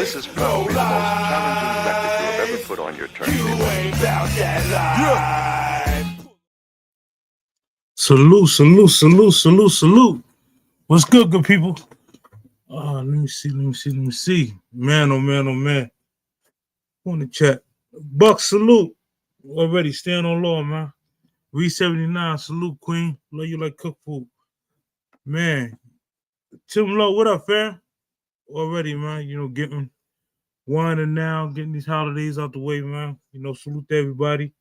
This is probably the most challenging record you have ever put on your turntable. Salute. What's good people? Let me see. Man, oh man. On the chat. Buck, salute. Already staying on law, man. V79, salute, Queen. Love you like cook food. Man. Tim Low, what up, fam? Already, man. Getting winding now, getting these holidays out the way, man. Salute to everybody.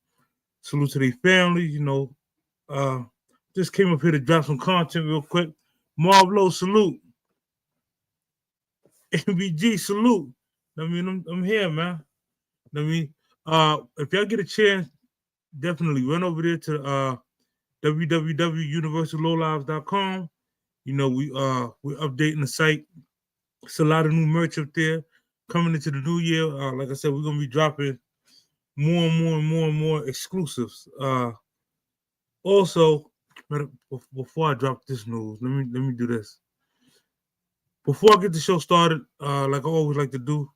Salute to their families, just came up here to drop some content real quick. Marvlo, salute. MBG, salute. I'm here, man. If y'all get a chance, definitely run over there to www.universallowlives.com. We're updating the site. It's a lot of new merch up there coming into the new year. Like I said, we're gonna be dropping more and more exclusives. Also, before I drop this news, let me do this. Before I get the show started, like I always like to do,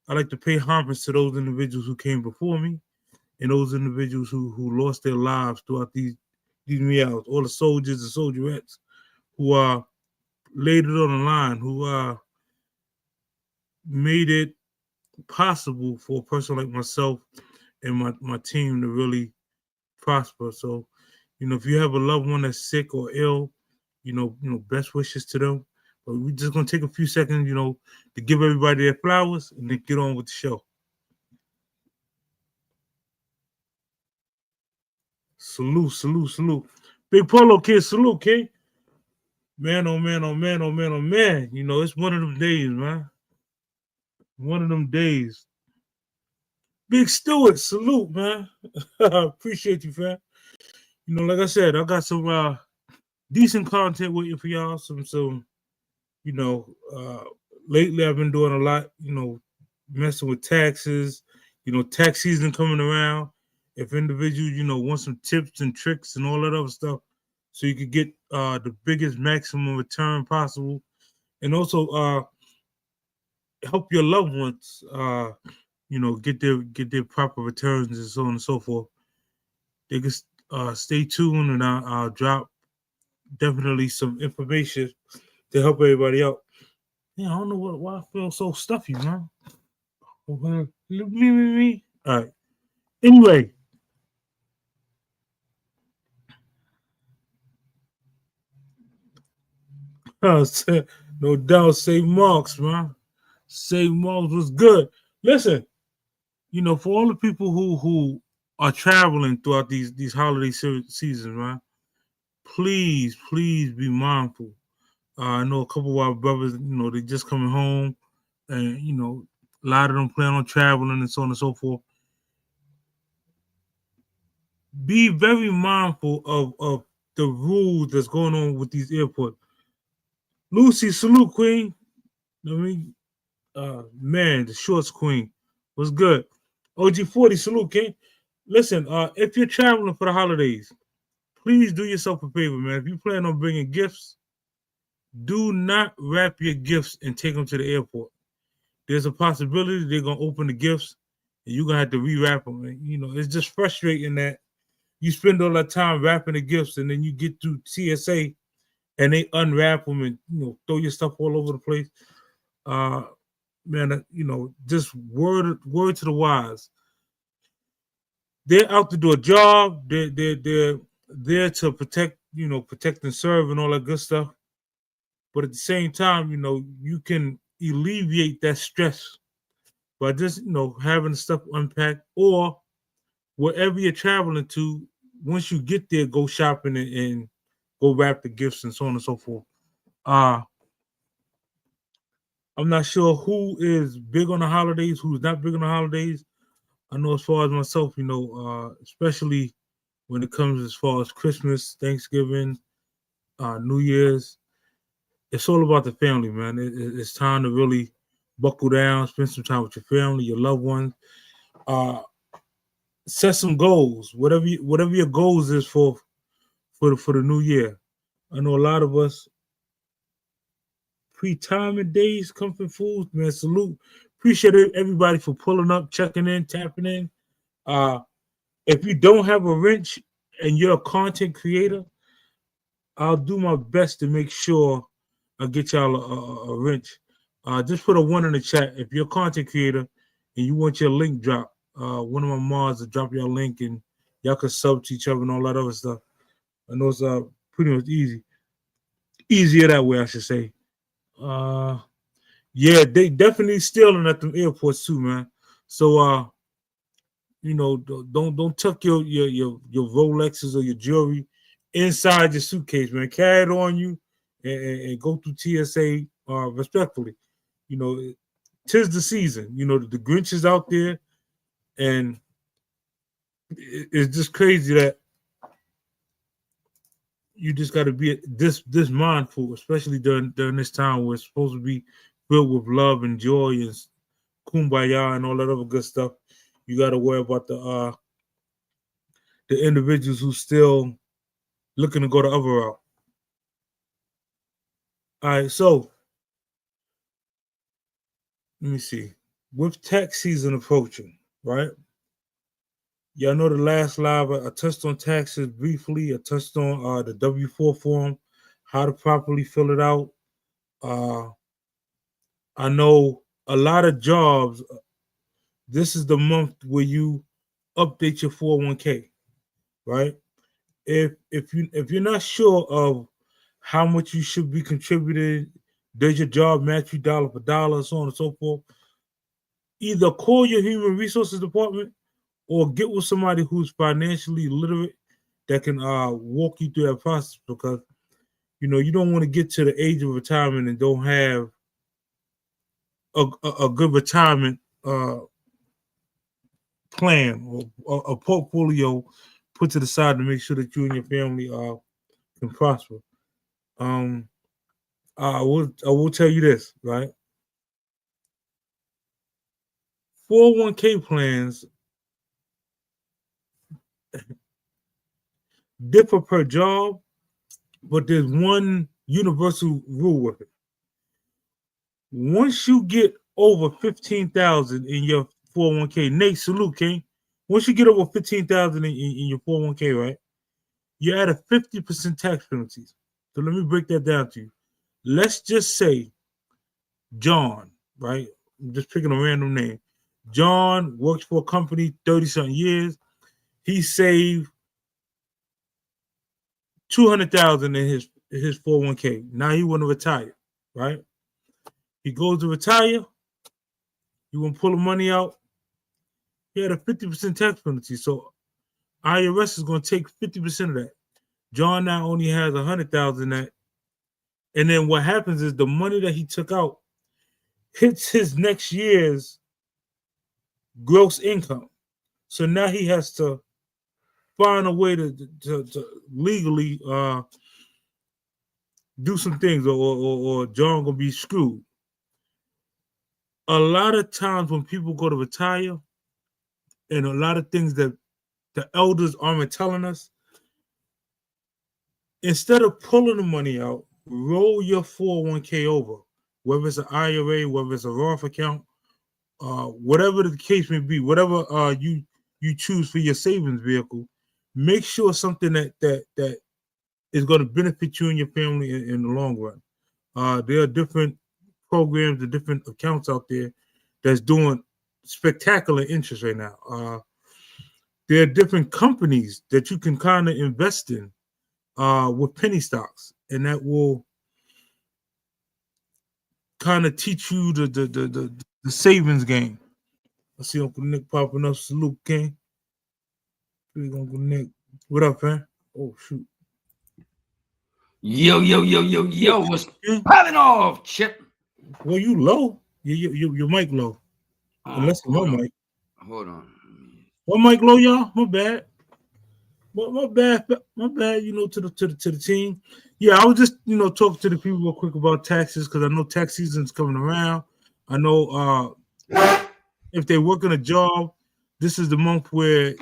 I like to pay homage to those individuals who came before me and those individuals who lost their lives throughout these meows. All the soldiers and soldierettes who laid it on the line, who made it possible for a person like myself and my team to really prosper. So, if you have a loved one that's sick or ill, best wishes to them. But we're just gonna take a few seconds, to give everybody their flowers and then get on with the show. Salute. Big Polo kid, salute, kid. Man, oh man. It's one of them days, man. One of them days. Big Stewart, salute, man. Appreciate you, fam. Like I said, I got some decent content waiting for y'all. Lately I've been doing a lot, messing with taxes, tax season coming around. If individuals, want some tips and tricks and all that other stuff, so you could get the biggest maximum return possible, and also help your loved ones, get their proper returns and so on and so forth. They can stay tuned, and I'll drop definitely some information to help everybody out. Yeah, I don't know why I feel so stuffy, man. Me. All right. Anyway. No doubt, St. Mark's, man. St. Mark's was good. Listen, for all the people who are traveling throughout these holiday seasons, man, please be mindful. I know a couple of our brothers, they just coming home, and a lot of them plan on traveling and so on and so forth. Be very mindful of the rules that's going on with these airports. Lucy, salute, Queen. Man, the shorts queen. What's good? OG40, salute, King. Listen, if you're traveling for the holidays, please do yourself a favor, man. If you plan on bringing gifts, do not wrap your gifts and take them to the airport. There's a possibility they're going to open the gifts and you're going to have to rewrap them. And, it's just frustrating that you spend all that time wrapping the gifts and then you get through TSA and they unwrap them and, throw your stuff all over the place. Man, just word to the wise. They're out to do a job. They're there to protect and serve and all that good stuff. But at the same time, you can alleviate that stress by just, having the stuff unpacked, or wherever you're traveling to, once you get there, go shopping and go wrap the gifts and so on and so forth. I'm not sure who is big on the holidays, who's not big on the holidays. I know as far as myself, especially when it comes as far as Christmas, Thanksgiving, New Year's, it's all about the family, man. It's time to really buckle down, spend some time with your family, your loved ones. Set some goals, whatever your goals is for the new year. I know a lot of us pre-timing days, comfort foods, man. Salute Appreciate everybody for pulling up, checking in, tapping in. If you don't have a wrench and you're a content creator, I'll do my best to make sure I get y'all a wrench. Just put a one in the chat if you're a content creator and you want your link drop. One of my mods will drop your link and y'all can sub to each other and all that other stuff. I know it's pretty much easier that way, I should say. Yeah, they definitely stealing at the airports too, man. So don't tuck your Rolexes or your jewelry inside your suitcase, man. Carry it on you and go through TSA respectfully. You know, 'tis the season. You know, the Grinch is out there, and it's just crazy that you just got to be this mindful, especially during this time where it's supposed to be filled with love and joy and kumbaya and all that other good stuff. You got to worry about the individuals who still looking to go the other route. All right, so let me see. With tax season approaching, right? Y'all know the last live I touched on taxes briefly. I touched on the W-4 form, how to properly fill it out. I know a lot of jobs. This is the month where you update your 401k, right? If you're not sure of how much you should be contributed, does your job match you dollar for dollar, so on and so forth? Either call your human resources department or get with somebody who's financially literate that can walk you through that process, because you don't want to get to the age of retirement and don't have a good retirement plan or a portfolio put to the side to make sure that you and your family can prosper. I will tell you this, right? 401k plans differ per job, but there's one universal rule with it. Once you get over 15,000 in your 401k, Nate, salute, King. Once you get over 15,000 in your 401k, right, you're at a 50% tax penalties. So let me break that down to you. Let's just say John, right? I'm just picking a random name. John works for a company 30-something years. He saved 200,000 in his 401k. Now he want to retire, right? He goes to retire. You want to pull the money out. He had a 50% tax penalty. So IRS is going to take 50% of that. John now only has 100,000 that. And then what happens is the money that he took out hits his next year's gross income. So now he has to find a way to legally do some things, or John gonna be screwed. A lot of times when people go to retire, and a lot of things that the elders aren't telling us, instead of pulling the money out, roll your 401k over, whether it's an IRA, whether it's a Roth account, whatever the case may be, whatever you choose for your savings vehicle, make sure something that is going to benefit you and your family in the long run. There are different programs and different accounts out there that's doing spectacular interest right now. There are different companies that you can kind of invest in with penny stocks, and that will kind of teach you the savings game. I see Uncle Nick popping up. Salute, King. Big Uncle Nick. What up, man? Oh, shoot. Yo, what's popping off, Chip? Well, you low. Your mic low. Unless my mic. Hold on. My mic low, y'all? My bad. My bad. To the team. Yeah, I was just talking to the people real quick about taxes, because I know tax season's coming around. I know if they're working a job, this is the month where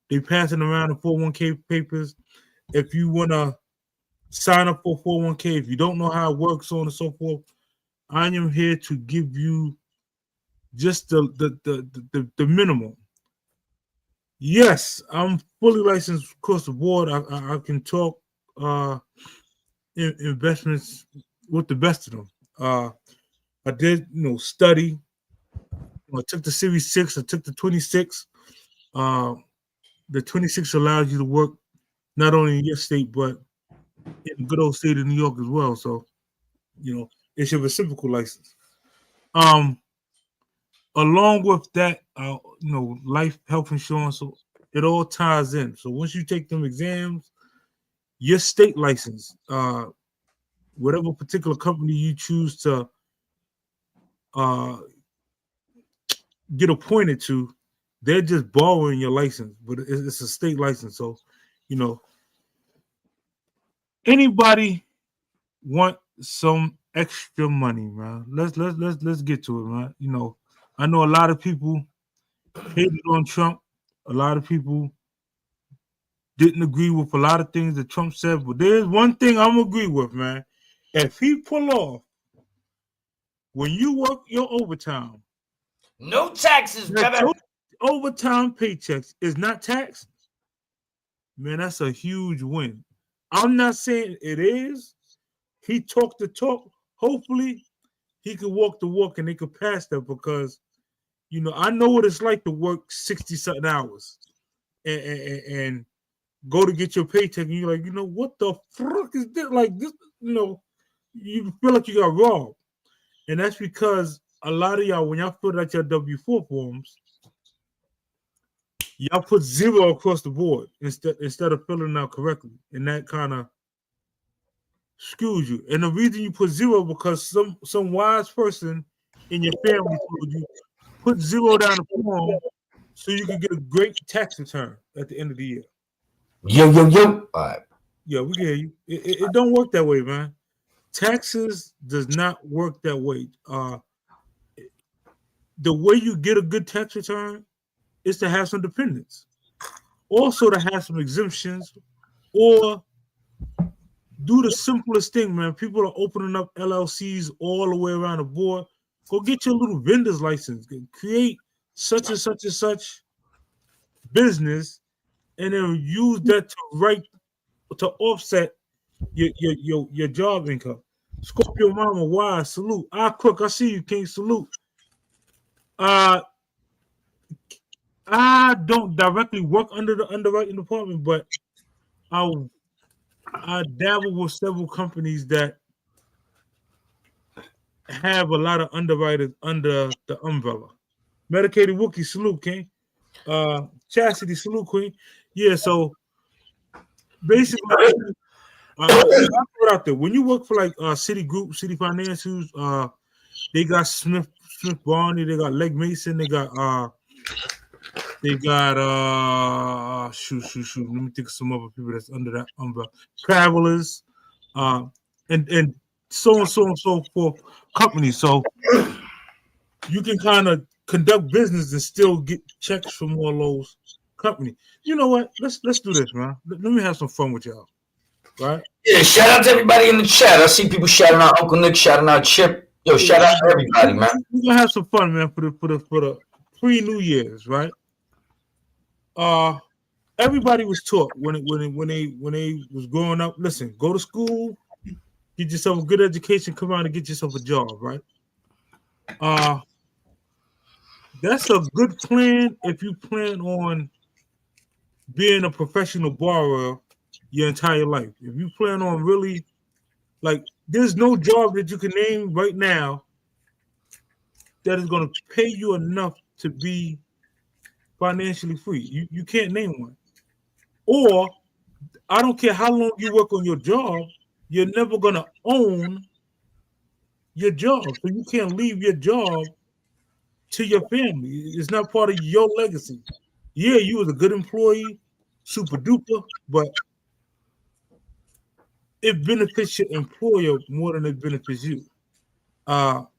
they're passing around the 401k papers. If you want to sign up for 401k, if you don't know how it works, so on and so forth, I am here to give you just the minimum. Yes, I'm fully licensed across the board. I can talk investments with the best of them. I did, study. I took the Series 6. I took the 26. The 26 allows you to work not only in your state, but in the good old state of New York as well. So, it's your reciprocal license. Along with that, life, health insurance, so it all ties in. So once you take them exams, your state license, whatever particular company you choose to get appointed to, they're just borrowing your license, but it's a state license. So, anybody want some extra money, man? Let's get to it, man. I know a lot of people hated on Trump. A lot of people didn't agree with a lot of things that Trump said, but there's one thing I'm agree with, man. If he pull off, when you work your overtime, no taxes, baby. your overtime paychecks is not taxed, man, that's a huge win. I'm not saying it is. He talked the talk. Hopefully, he could walk the walk and they could pass that because, I know what it's like to work 60-something hours and go to get your paycheck and you're like, what the fuck is this? Like this, you feel like you got robbed. And that's because a lot of y'all, when y'all filled out your W-4 forms, y'all put 0 across the board instead of filling out correctly. And that kind of skews you. And the reason you put 0 because some wise person in your family told you put 0 down the form so you can get a great tax return at the end of the year. Yo. All right. Yeah, we can hear you. It don't work that way, man. Taxes does not work that way. The way you get a good tax return is to have some dependents. Also to have some exemptions or do the simplest thing, man. People are opening up LLCs all the way around the board. Go get your little vendor's license. Create such and such and such business and then use that to offset your job income. Scorpio Mama, why? Salute. Cook, I see you, King. Salute. I don't directly work under the underwriting department, but I dabble with several companies that have a lot of underwriters under the umbrella. Medicated Wookie, salute, King. Chastity, salute, Queen. Yeah, so basically, I'll put it out there. When you work for like City Group, City Financials, they got Smith Barney, they got Leg Mason, they got shoot. Let me think of some other people that's under that umbrella. Travelers, and so on and so forth companies. So you can kind of conduct business and still get checks from all those companies. You know what? Let's do this, man. Let me have some fun with y'all. Right? Yeah, shout out to everybody in the chat. I see people shouting out Uncle Nick, shouting out Chip. Yo, shout out to everybody, man. We're gonna have some fun, man, for the pre-New Year's, right? Everybody was taught when they was growing up. Listen, go to school, get yourself a good education, come out and get yourself a job, right? That's a good plan if you plan on being a professional borrower your entire life. If you plan on really, like, there's no job that you can name right now that is going to pay you enough to be financially free. You can't name one. Or I don't care how long you work on your job, you're never going to own your job. So you can't leave your job to your family. It's not part of your legacy. Yeah, you was a good employee, super duper, but it benefits your employer more than it benefits you. Now,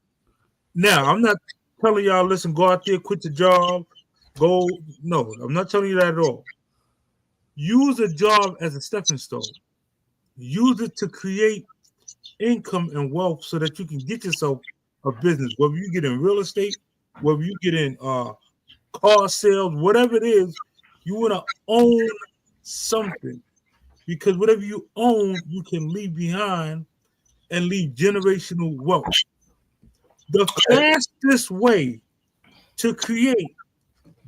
I'm not telling y'all, listen, go out there, quit your job, go. No, I'm not telling you that at all. Use a job as a stepping stone. Use it to create income and wealth so that you can get yourself a business, whether you get in real estate, whether you get in car sales, whatever it is, you want to own something, because whatever you own, you can leave behind and leave generational wealth. The fastest way to create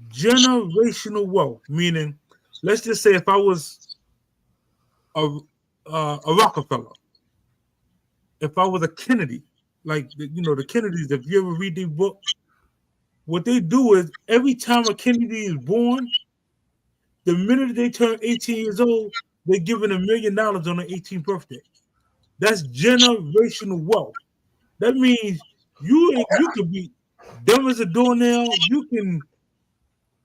generational wealth, meaning, let's just say if I was a Rockefeller, if I was a Kennedy, like the Kennedys, if you ever read their book, what they do is every time a Kennedy is born, the minute they turn 18 years old, they're given $1 million on their 18th birthday. That's generational wealth. That means you could be dumb as a doornail, you can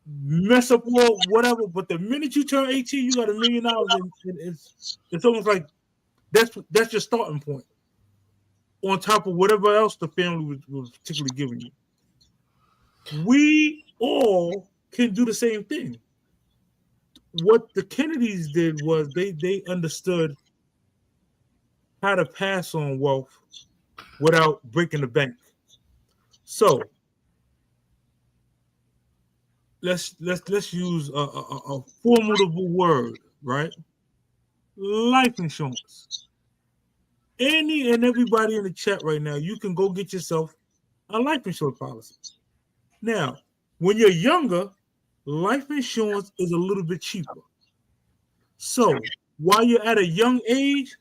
mess up or whatever, but the minute you turn 18, you got $1 million, and it's almost like that's your starting point, on top of whatever else the family was particularly giving you. We all can do the same thing. What the Kennedys did was they understood how to pass on wealth without breaking the bank. So let's use a formidable word, right? Life insurance. Any and everybody in the chat right now, you can go get yourself a life insurance policy. Now, when you're younger, life insurance is a little bit cheaper. So while you're at a young age,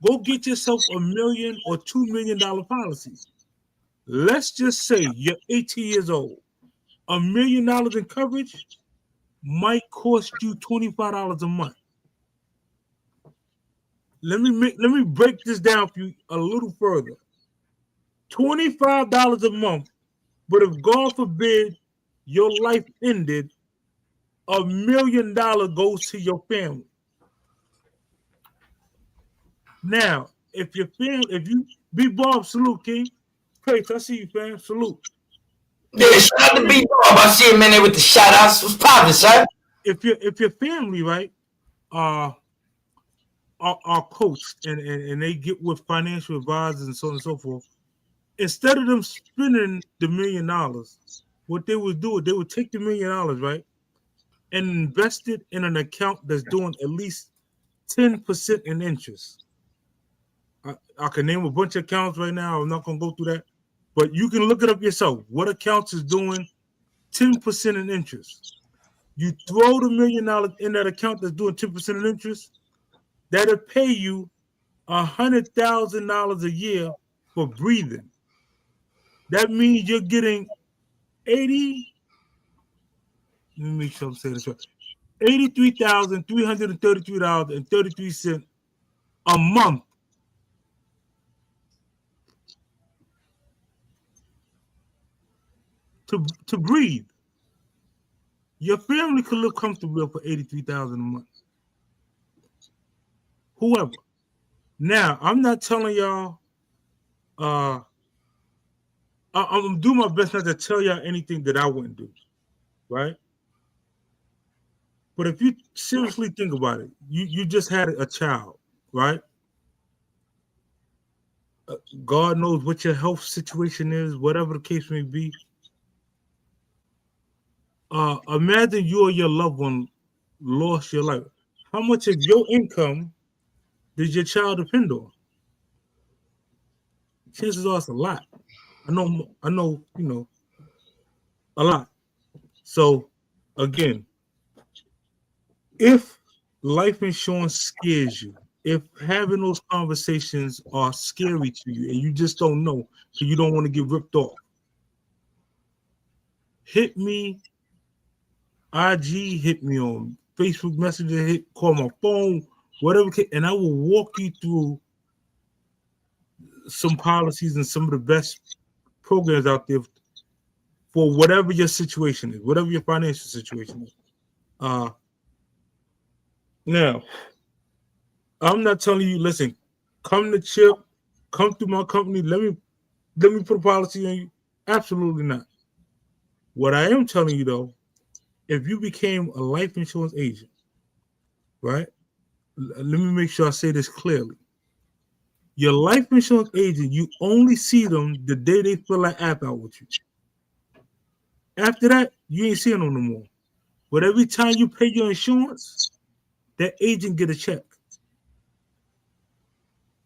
go get yourself $1 million or $2 million policies. Let's just say you're 18 years old. $1 million in coverage might cost you $25 a month. Let me break this down for you a little further. $25 a month, but if God forbid your life ended, $1 million goes to your family. Now, if you be Bob, salute, King. Praise, I see you, fam. Salute. Yeah, shout out to B Bob. I see him in there with the shout outs. What's poppin', son? If your family, right, are coached and they get with financial advisors and so on and so forth, instead of them spending the $1 million, what they would do is they would take the $1 million, right, and invest it in an account that's doing at least 10% in interest. I can name a bunch of accounts right now. I'm not going to go through that, but you can look it up yourself. What accounts is doing 10% in interest? You throw the $1 million in that account that's doing 10% in interest, that'll pay you $100,000 a year for breathing. That means you're getting 80. Let me make sure I'm saying this right. $83,333.33 a month to breathe. Your family could live comfortably for $83,000 a month. Whoever. Now, I'm not telling y'all. I'm gonna do my best not to tell y'all anything that I wouldn't do, right? But if you seriously think about it, you just had a child, right? God knows what your health situation is, whatever the case may be. Imagine you or your loved one lost your life. How much of your income did your child depend on? Chances are it's a lot. I know, a lot. So, again, if life insurance scares you, if having those conversations are scary to you and you just don't know because you don't want to get ripped off, hit me, IG, hit me on Facebook Messenger, call my phone, whatever, and I will walk you through some policies and some of the best programs out there for whatever your situation is, whatever your financial situation is. Now, I'm not telling you, listen, come to Chip, come through my company, let me put a policy on you. Absolutely not. What I am telling you though, if you became a life insurance agent, right? Let me make sure I say this clearly. Your life insurance agent, you only see them the day they fill an app out with you. After that, you ain't seeing them no more. But every time you pay your insurance, that agent get a check.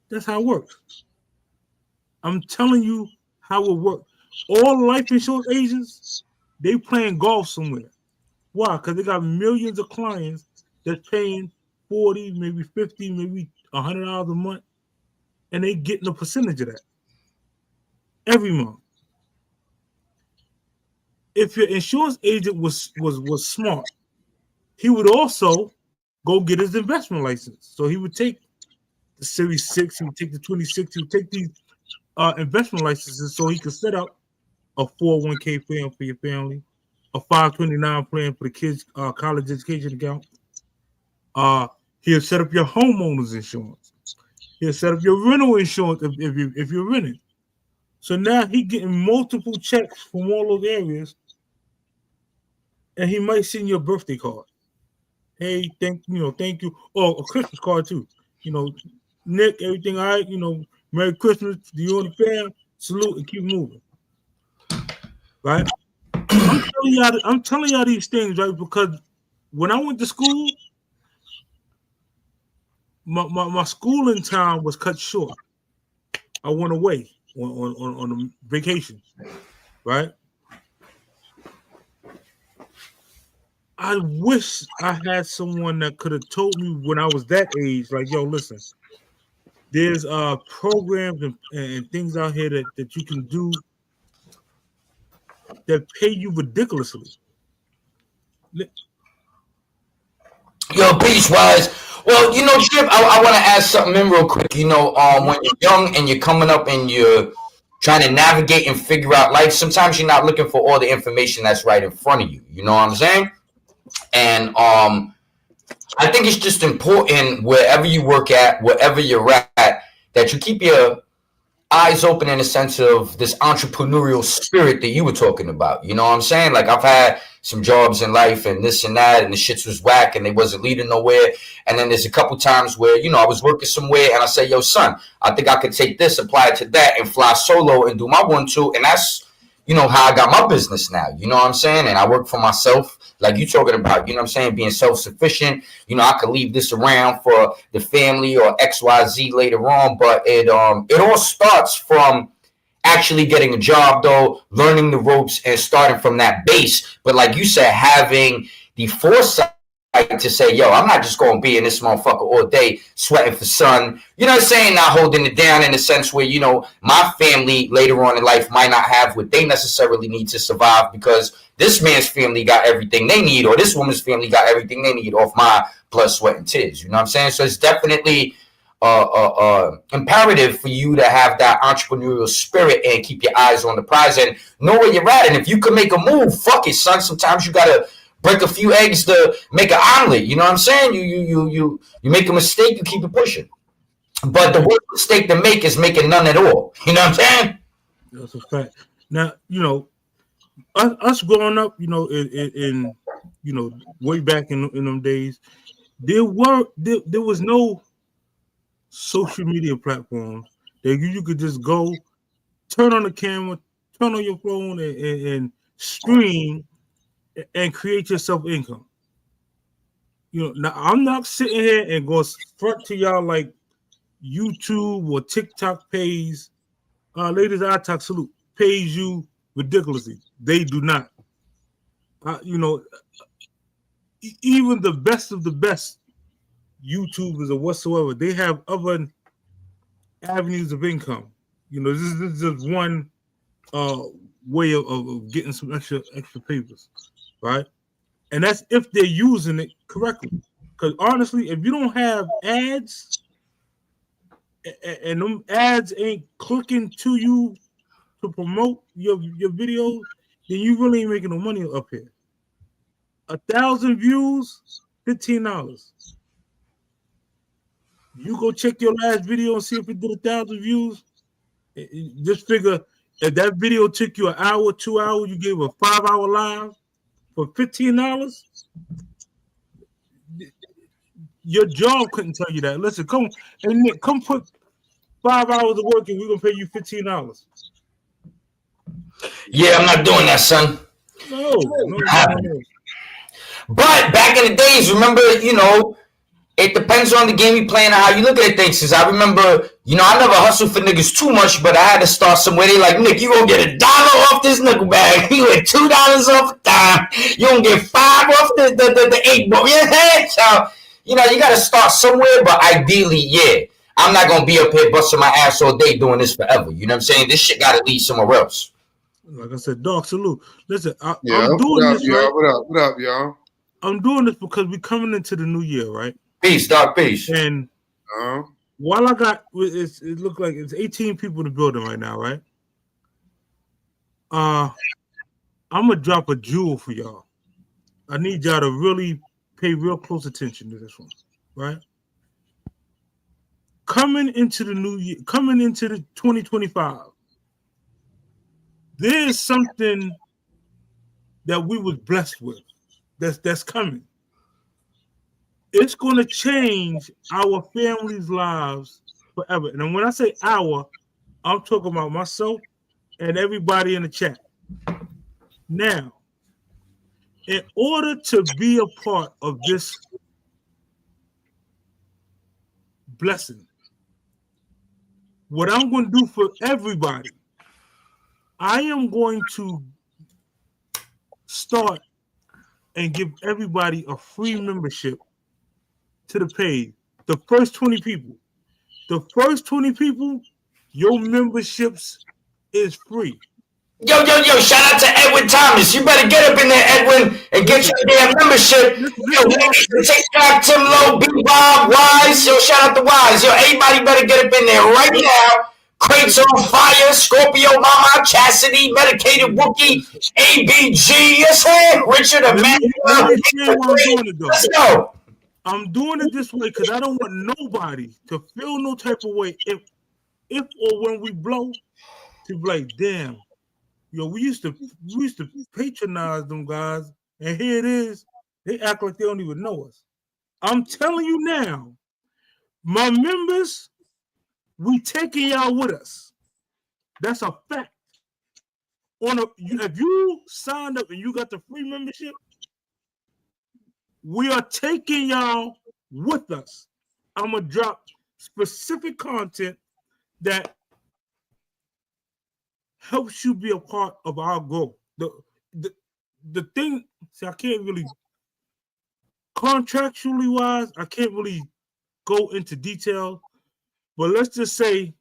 That's how it works. I'm telling you how it works. All life insurance agents, they playing golf somewhere. Why? Because they got millions of clients that's paying 40, maybe 50, maybe $100 a month, and they getting a percentage of that every month. If your insurance agent was smart, he would also go get his investment license. So he would take the Series 6, he would take the 26, he would take these investment licenses so he could set up a 401k plan for your family, a 529 plan for the kids' college education account. He'll set up your homeowner's insurance. He'll set up your rental insurance if you're renting. So now he getting multiple checks from all those areas, and he might send you a birthday card. Hey, thank you. Oh, a Christmas card too. Nick, everything all right? Merry Christmas to you and the fam. Salute and keep moving. Right? I'm telling y'all these things, right? Because when I went to school, my schooling time was cut short. I went away on a vacation, right? I wish I had someone that could have told me when I was that age, like, yo, listen, there's programs and things out here that you can do that pay you ridiculously. Yo, peace-wise. Well, Chip, I want to ask something in real quick. When you're young and you're coming up and you're trying to navigate and figure out life, sometimes you're not looking for all the information that's right in front of you. You know what I'm saying? And I think it's just important wherever you work at, wherever you're at, that you keep your eyes open in the sense of this entrepreneurial spirit that you were talking about. You know what I'm saying? Like, I've had some jobs in life and this and that, and the shits was whack and they wasn't leading nowhere. And then there's a couple times where, I was working somewhere and I say, yo, son, I think I could take this, apply it to that, and fly solo and do my 1-2. And that's, how I got my business now. You know what I'm saying? And I work for myself. Like you talking about, being self-sufficient. I could leave this around for the family or XYZ later on, but it all starts from actually getting a job, though, learning the ropes and starting from that base. But like you said, having the foresight to say, yo, I'm not just going to be in this motherfucker all day sweating for sun. You know what I'm saying? Not holding it down in the sense where, my family later on in life might not have what they necessarily need to survive because this man's family got everything they need, or this woman's family got everything they need off my blood, sweat, and tears. You know what I'm saying? So it's definitely imperative for you to have that entrepreneurial spirit and keep your eyes on the prize and know where you're at. And if you can make a move, fuck it, son. Sometimes you got to break a few eggs to make an omelet. You know what I'm saying? You make a mistake, you keep it pushing. But the worst mistake to make is making none at all. You know what I'm saying? That's a fact. Now, us growing up, in way back in them days, there was no social media platforms that you could just go, turn on the camera, turn on your phone, and stream and create yourself income. Now I'm not sitting here and going front to y'all like YouTube or TikTok pays. Ladies, I talk salute pays you ridiculously. They do not. Even the best of the best YouTubers or whatsoever, they have other avenues of income. This is just one way of getting some extra papers, right? And that's if they're using it correctly. Because honestly, if you don't have ads and them ads ain't clicking to you to promote your videos, then you really ain't making no money up here. 1,000 views, $15. You go check your last video and see if it did 1,000 views. Just figure if that video took you an hour, 2 hours, you gave a 5-hour live for $15. Your job couldn't tell you that. Listen, come and Nick, come put 5 hours of work and we're gonna pay you $15. Yeah, I'm not doing that, son. No. But back in the days, remember, it depends on the game you playing and how you look at things. Cause I remember, I never hustled for niggas too much, but I had to start somewhere. They like, Nick, you gonna get $1 off this nickel bag. You get $2 off a dime. You gonna get $5 off the 8 ball. Yeah, so, you gotta start somewhere, but ideally, yeah. I'm not gonna be up here busting my ass all day doing this forever. You know what I'm saying? This shit gotta lead somewhere else. Like I said, dog, salute. Listen, I'm What doing up, this, y'all? right? What up, y'all? I'm doing this because we're coming into the new year, right? Peace, dog, peace. And while I got, it look like it's 18 people in the building right now, right? I'm gonna drop a jewel for y'all. I need y'all to really pay real close attention to this one, right? Coming into the new year, coming into the 2025, there is something that we was blessed with that's coming. It's going to change our families' lives forever. And when I say our, I'm talking about myself and everybody in the chat. Now, in order to be a part of this blessing, what I'm going to do for everybody, I am going to start and give everybody a free membership to the page. The first 20 people. The first 20 people, your memberships is free. Yo, shout out to Edwin Thomas. You better get up in there, Edwin, and get your damn membership. Take back Tim Lowe, B-Bob, Wise. Yo, shout out to Wise. Yo, everybody better get up in there right now. Crates on fire, Scorpio Mama, Chastity, Medicated Wookie, ABG, yes, sir. Richard Emmanuel. Let's go. I'm doing it this way because I don't want nobody to feel no type of way if or when we blow to be like, damn, yo, we used to patronize them guys, and here it is. They act like they don't even know us. I'm telling you now, my members, we taking y'all with us. That's a fact. If you signed up and you got the free membership, we are taking y'all with us. I'm gonna drop specific content that helps you be a part of our growth. The thing, see, I can't really contractually wise, I can't really go into detail, but let's just say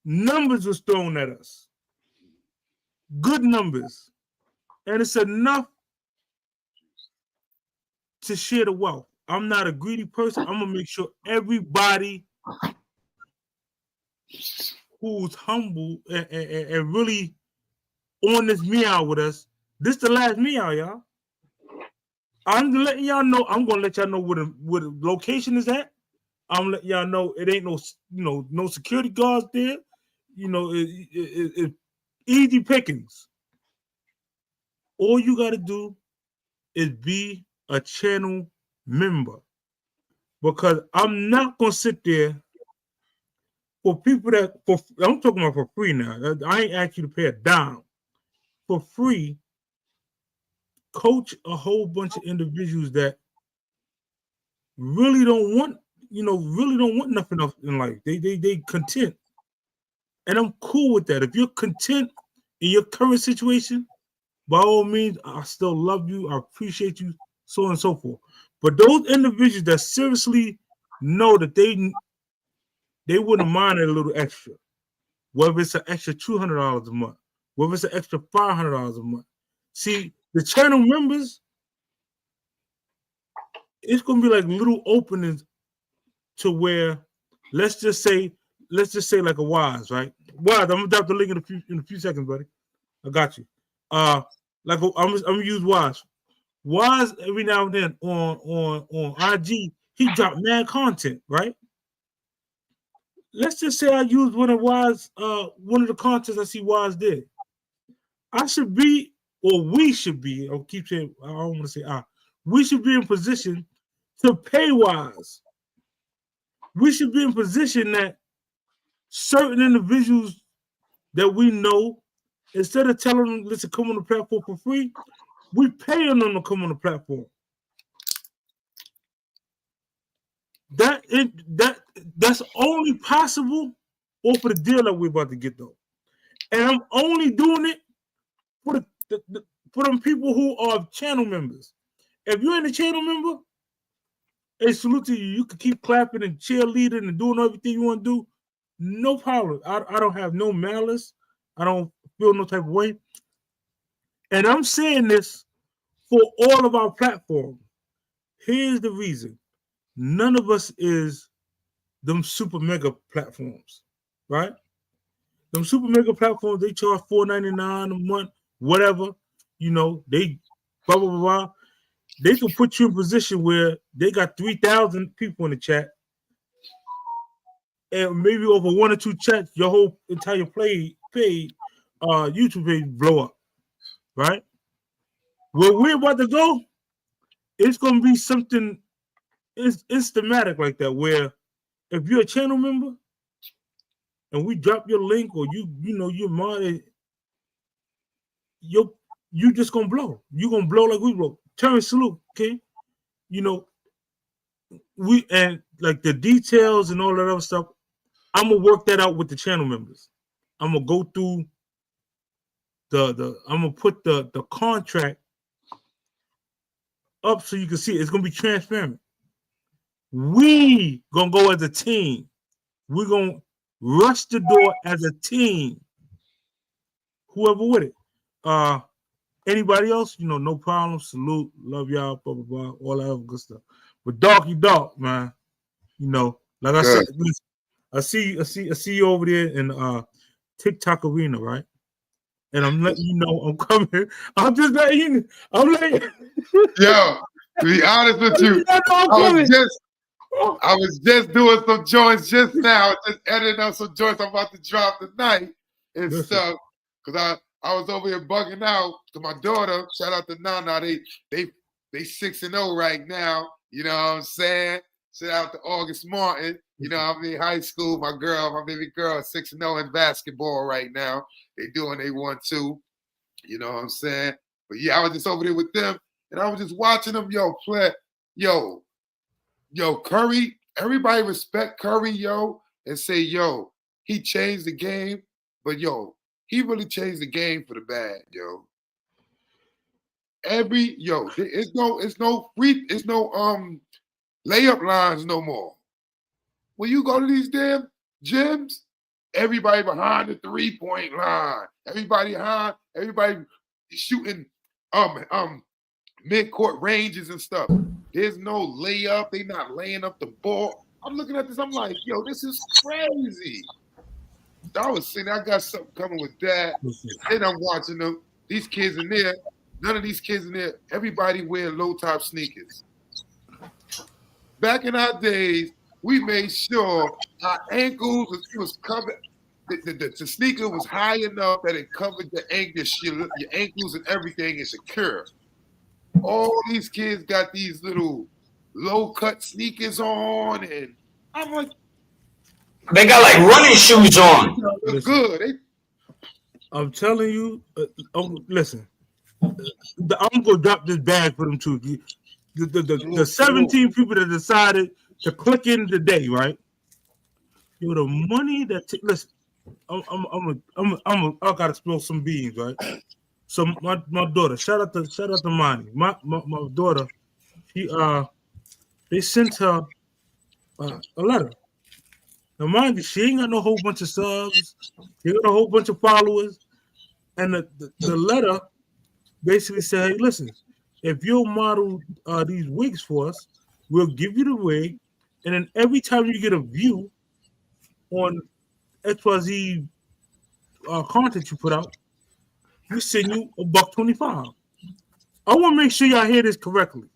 numbers was thrown at us. Good numbers. And it's enough to share the wealth. I'm not a greedy person. I'm gonna make sure everybody who's humble and really on this meow with us, this the last meow, y'all. I'm letting y'all know. I'm gonna let y'all know where the location is at. I'm letting y'all know it ain't no security guards there. It's easy pickings. All you gotta do is be a channel member, because I'm not gonna sit there for people I'm talking about for free now. I ain't asked you to pay a dime. For free, coach a whole bunch of individuals that really don't want nothing else in life. They content. And I'm cool with that. If you're content in your current situation, by all means, I still love you. I appreciate you, so on and so forth. But those individuals that seriously know that they wouldn't mind a little extra, whether it's an extra $200 a month, whether it's an extra $500 a month. See, the channel members, it's gonna be like little openings to where, let's just say like a Wise, right? Wise, I'm gonna drop the link in a few seconds, buddy. I got you. I'm gonna use Wise. Wise every now and then on IG, he dropped mad content, right? Let's just say I use one of the contents I see Wise did. I should be, or we should be, I'll keep saying, I don't want to say we should be in position to pay Wise. We should be in position that certain individuals that we know Instead of telling them, listen, come on the platform for free, we paying them to come on the platform. That's only possible off of the deal that we're about to get though. And I'm only doing it for for them people who are channel members. If you're in a channel member, hey, salute to you. You can keep clapping and cheerleading and doing everything you want to do. No problem. I don't have no malice. I don't feel no type of way. And I'm saying this for all of our platforms. Here's the reason. None of us is them super mega platforms, right? Them super mega platforms, they charge $4.99 a month, whatever. You know, they blah, blah, blah, blah. They can put you in a position where they got 3,000 people in the chat. And maybe over one or two chats, your whole entire page, YouTube page blow up, right? Where we're about to go, it's going to be something systematic like that, where if you're a channel member and we drop your link or you're modded, you just going to blow. You're going to blow like we blow. Terry, salute, okay? You know, and like the details and all that other stuff, I'm gonna work that out with the channel members. I'm gonna go through I'm gonna put the contract up so you can see it. It's gonna be transparent. We gonna go as a team. We're gonna rush the door as a team. Whoever with it. Anybody else, no problem. Salute, love y'all, blah blah blah, all that other good stuff. But doggy dog, man, like I said, I see you over there in TikTok arena, right? And I'm letting you know I'm coming. I'm just letting you. I'm letting you. Yo, to be honest with you, I was just doing some joints just now, just editing up some joints I'm about to drop tonight and stuff. Because I was over here bugging out to my daughter. Shout out to Nana. They 6-0 right now. You know what I'm saying? Shout out to August Martin. I'm in high school. My baby girl, 6-0 in basketball right now. They doing they 1-2. You know what I'm saying? But yeah, I was just over there with them, and I was just watching them, play. Yo, Curry. Everybody respect Curry, and say, he changed the game. But he really changed the game for the bad, It's no layup lines no more. When you go to these damn gyms, everybody behind the 3-point line. Everybody shooting mid-court ranges and stuff. There's no layup. They not laying up the ball. I'm looking at this. I'm like, this is crazy. I was saying I got something coming with that. And I'm watching them. These kids in there, none of these kids in there, everybody wear low-top sneakers. Back in our days, we made sure our ankles was covered. The sneaker was high enough that it covered your ankles and everything is secure. All these kids got these little low-cut sneakers on, and I'm like, they got like running shoes on. Look good. I'm telling you, listen. I'm gonna drop this bag for them too. The 17 people that decided to click in today, right? The money that listen, I gotta spill some beans, right? So my daughter, shout out to Monty. My daughter, they sent her a letter. Now mind you, she ain't got no whole bunch of subs, she got a whole bunch of followers, and the letter basically said, hey, listen, if you'll model these wigs for us, we'll give you the wig, and then every time you get a view on XYZ content you put out, we send you $1.25. I want to make sure y'all hear this correctly.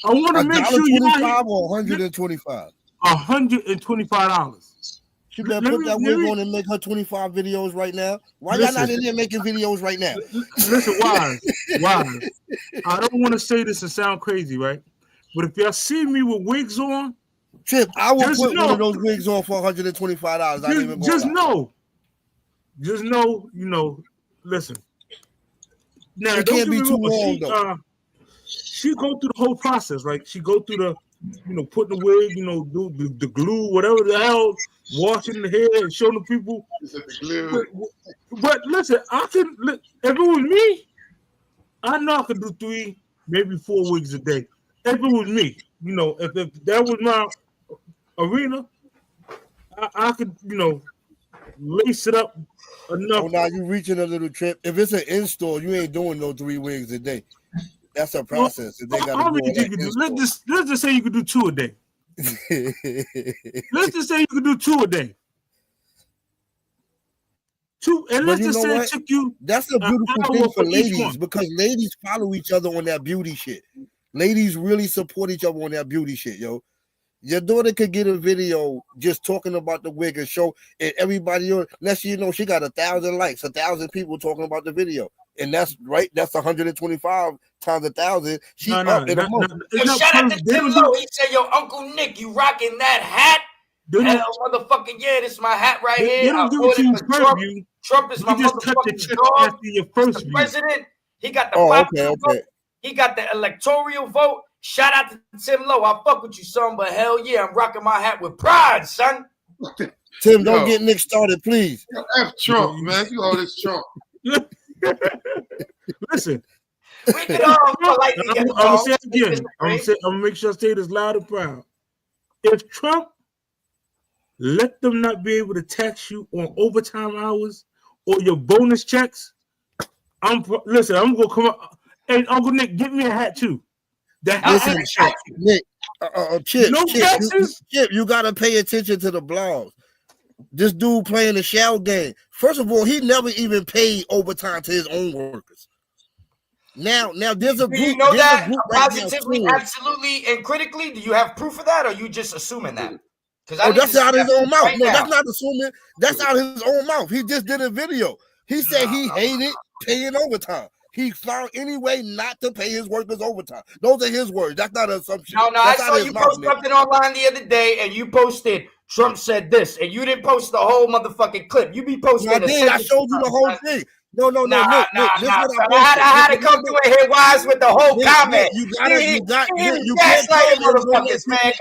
I want to make sure y'all hear or $125. $125. She better put that wig on and make her 25 videos right now. Why y'all not in there making videos right now? Listen, why? I don't want to say this and sound crazy, right? But if y'all see me with wigs on, Chip, I will put one of those wigs on for $125. Just know, listen. Now, It don't can't get be me too wrong. long though. She go through the whole process, right? She go through the, putting the wig, do the glue, whatever the hell, washing the hair and showing the people. He said the glue. But listen, if it was me, I know I could do 3, maybe 4 wigs a day. If it was me, if that was my arena, I could, lace it up enough. Oh, now you reaching a little trip. If it's an install, you ain't doing no 3 wigs a day. That's a process. If they got How to many do you could do? Let's just say you could do 2 a day. Let's just say you could do 2 a day. 2, and But let's just say it took you. That's a beautiful thing for ladies, because ladies follow each other on that beauty shit. Ladies really support each other on that beauty shit, yo. Your daughter could get a video just talking about the wig and show, and everybody, let's she got 1,000 likes, 1,000 people talking about the video. And that's right. That's 125 times 1,000. She up in a month. Shout out to Tim Lowe. He said, "Yo, Uncle Nick, you rocking that hat? Hell, motherfucking yeah, this is my hat right here. They don't give it to you first view. Trump is my motherfucking dog. After your first view. President. He got the popular vote. He got the electoral vote. Shout out to Tim Lowe. I fuck with you, son, but hell yeah, I'm rocking my hat with pride, son." Tim, don't get Nick started, please. F Trump, man. You all this Trump. Listen, we can all politely get I'm gonna say it again. I'm gonna make sure I say this loud and proud. If Trump let them not be able to tax you on overtime hours or your bonus checks, I'm gonna come up. And Uncle Nick, get me a hat too. Listen, Nick, Chip, no taxes. Chip, you gotta pay attention to the blogs. This dude playing the shell game. First of all, he never even paid overtime to his own workers. Now there's a group. You know that right positively, now, absolutely, and critically. Do you have proof of that, or are you just assuming that? That's out of his own mouth. No, that's not assuming. That's out of his own mouth. He just did a video. He said he hated paying overtime. He found any way not to pay his workers overtime. Those are his words. That's not an assumption. No, I saw you post something online the other day, and you posted Trump said this, and you didn't post the whole motherfucking clip. You be posting. I showed you the whole thing. No, Nick, I had to come through and hit Wise with the whole comment. You gaslighting motherfuckers, man.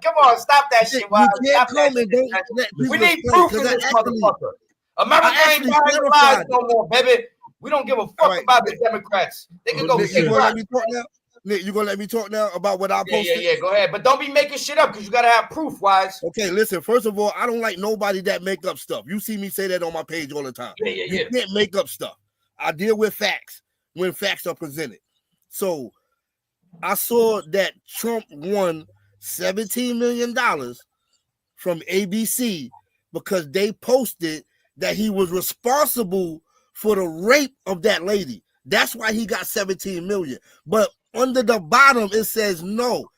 Come on, stop that shit, Wise. We need proof of this motherfucker. America ain't buying lies no more, baby. We don't give a fuck about the Democrats. They can go. Nick, you gonna let me talk now? Nick, you gonna let me talk now about what I posted? Yeah. Go ahead, but don't be making shit up because you gotta have proof, Wise. Okay, listen. First of all, I don't like nobody that make up stuff. You see me say that on my page all the time. You can't make up stuff. I deal with facts when facts are presented. So I saw that Trump won $17 million from ABC because they posted that he was responsible for the rape of that lady. That's why he got 17 million. But under the bottom, it says no.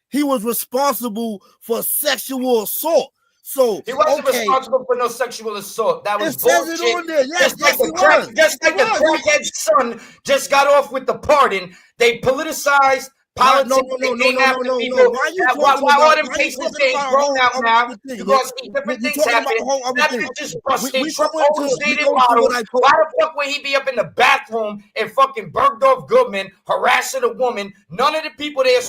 He was responsible for sexual assault. So he wasn't responsible for no sexual assault. That was bullshit. It says it on there. Yes, just like the crackhead son just got off with the pardon. They politicized politics. No. Why all them cases getting thrown out now? You're going to see different things happen. That bitch just busted. Trump overstated models. Why the fuck would he be up in the bathroom in fucking Bergdorf Goodman harassing a woman? None of the people there.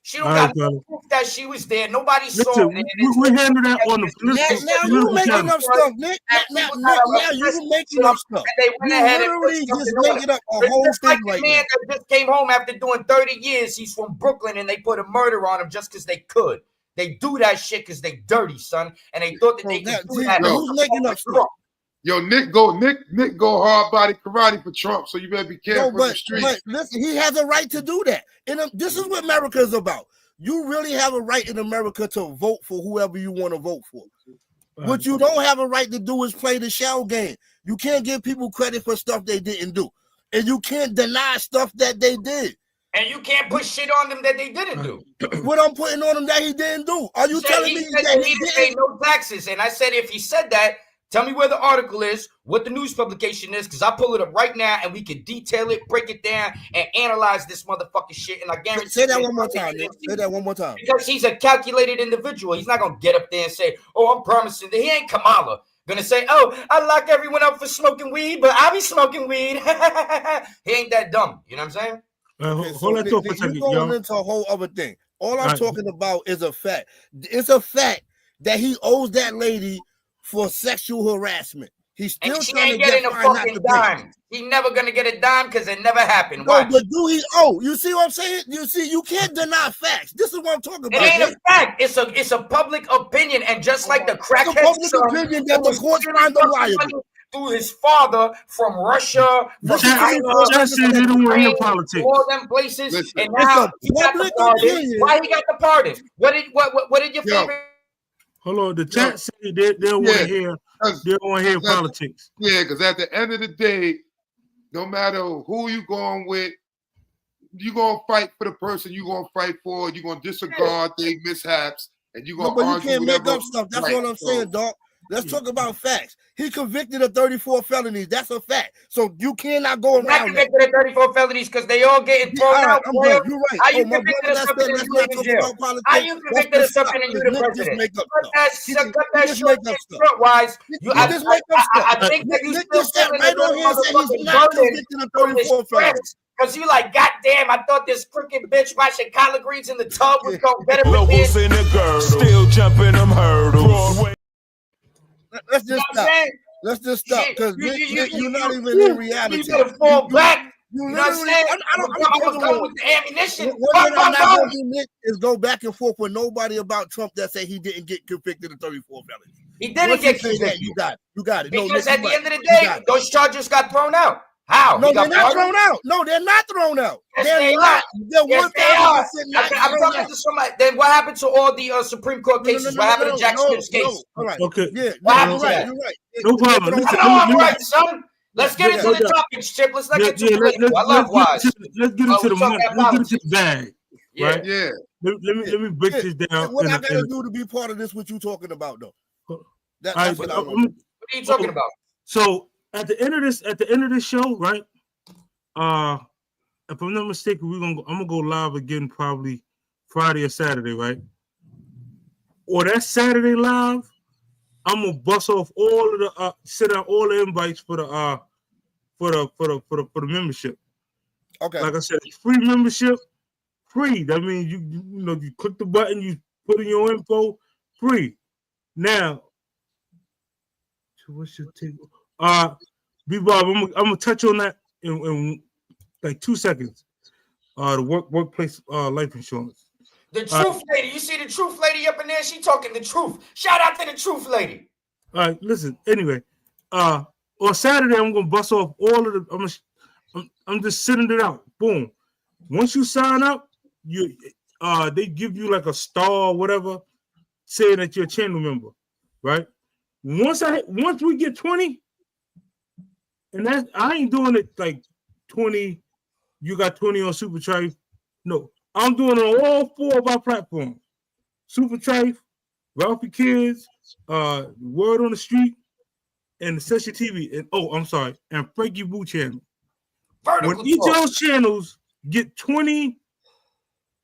She don't got no proof that she was there. Nobody saw it. We handle that on the political. Now you making up stuff, Nick. Now you making up stuff. They went ahead and just making up a whole thing right now. Man that just came home after doing 30 years. He's from Brooklyn, and they put a murder on him just because they could. They do that shit because they dirty, son, and they thought that they could do that. Who's making up stuff? Yo, Nick go hard body karate for Trump, so you better be careful in the street. But listen, he has a right to do that. And this is what America is about. You really have a right in America to vote for whoever you want to vote for. What you don't have a right to do is play the shell game. You can't give people credit for stuff they didn't do. And you can't deny stuff that they did. And you can't put shit on them that they didn't do. What I'm putting on him that he didn't do? Are you telling me that he didn't pay no taxes? And I said if he said that, Tell me where the article is, what the news publication is, because I pull it up right now and we can detail it, break it down, and analyze this motherfucking shit. And I guarantee Say that one more time, Nick. Say that one more time. Because he's a calculated individual. He's not gonna get up there and say, "Oh, I'm promising." He ain't Kamala gonna say, "Oh, I lock everyone up for smoking weed, but I be smoking weed." He ain't that dumb. You know what I'm saying? Hold that talk for a second, you're going yo. into a whole other thing. All I'm talking about is a fact. It's a fact that he owes that lady for sexual harassment. He's still and she trying ain't to getting get a fucking dime. He never gonna get a dime because it never happened. No, but do he owe? You see what I'm saying? You see, you can't deny facts. This is what I'm talking about. It ain't a fact. It's a public opinion, and just like the crackhead public opinion that the courts find him liable. Through his father from Russia, from China, they don't want to hear politics. All them places, Listen, and now he got the pardon. Why he got the pardon? What did your favorite? Hold on, the chat say they don't want to hear. They don't want to hear politics. Yeah, because at the end of the day, no matter who you going with, you gonna fight for the person you gonna fight for. You gonna disregard their mishaps, and you gonna. No, but you argue can't make whatever. up stuff. That's Right. what I'm saying, dog. Let's talk about facts. He convicted of 34 felonies. That's a fact. So you cannot go Not around that. convicted of 34 felonies because they all getting thrown out. I'm done. You're right. How you my convicted brother, of something and you in jail? How you convicted of something and you the president? Cut that short short-wise. I think that you still feeling a little motherfucking burden because you like, goddamn, I thought this crooked bitch washing collard greens in the tub was going better with this. Locals in the girdle, still jumping them hurdles. Let's just stop. Let's just stop because you're not even in reality. You better fall back. You know what I'm saying? I'm gonna come with the ammunition. One thing I'm not gonna do, Nick, is go back and forth with nobody about Trump that say he didn't get convicted of 34 felonies. He didn't get convicted. You got it. You got it. Because at the end of the day, those charges got thrown out. How? No, they're not thrown out. No, they're not thrown out. Yes, they're not. They're 1,000% not I'm talking to somebody. Then what happened to all the Supreme Court cases? What happened to Jack Smith's case? All right. Okay. Yeah. What happened to that? You're right. No problem. I know I'm right, son. Let's get into the topics, Chip. Let's not get too political. I love Wise. Let's get into the money. Let's get into the bag. Right? Yeah. Let me break this down. What I gotta do to be part of this? What you talking about, though? That's what I want. What are you talking about? So at the end of this show, right? If I'm not mistaken, I'm gonna go live again probably Friday or Saturday, right? Or that Saturday live, I'm gonna bust off all of the send out all the invites for the membership. Okay. Like I said, it's free membership, free. That means you click the button, you put in your info, free. Now, what's your take? B-Bob, I'm gonna touch on that in like 2 seconds. The workplace life insurance. The truth lady. You see the truth lady up in there? She talking the truth. Shout out to the truth lady. All right, listen. Anyway, on Saturday I'm gonna bust off all of the. I'm just sending it out. Boom. Once you sign up, they give you like a star or whatever, saying that you're a channel member, right? Once we get 20, and that I ain't doing it like 20. You got 20 on Super Trife. No, I'm doing it on all 4 of our platforms: Super Trife, Ralphie Kids, Word on the Street, and the Session TV. And and Frankie Boo channel. When each of those channels get 20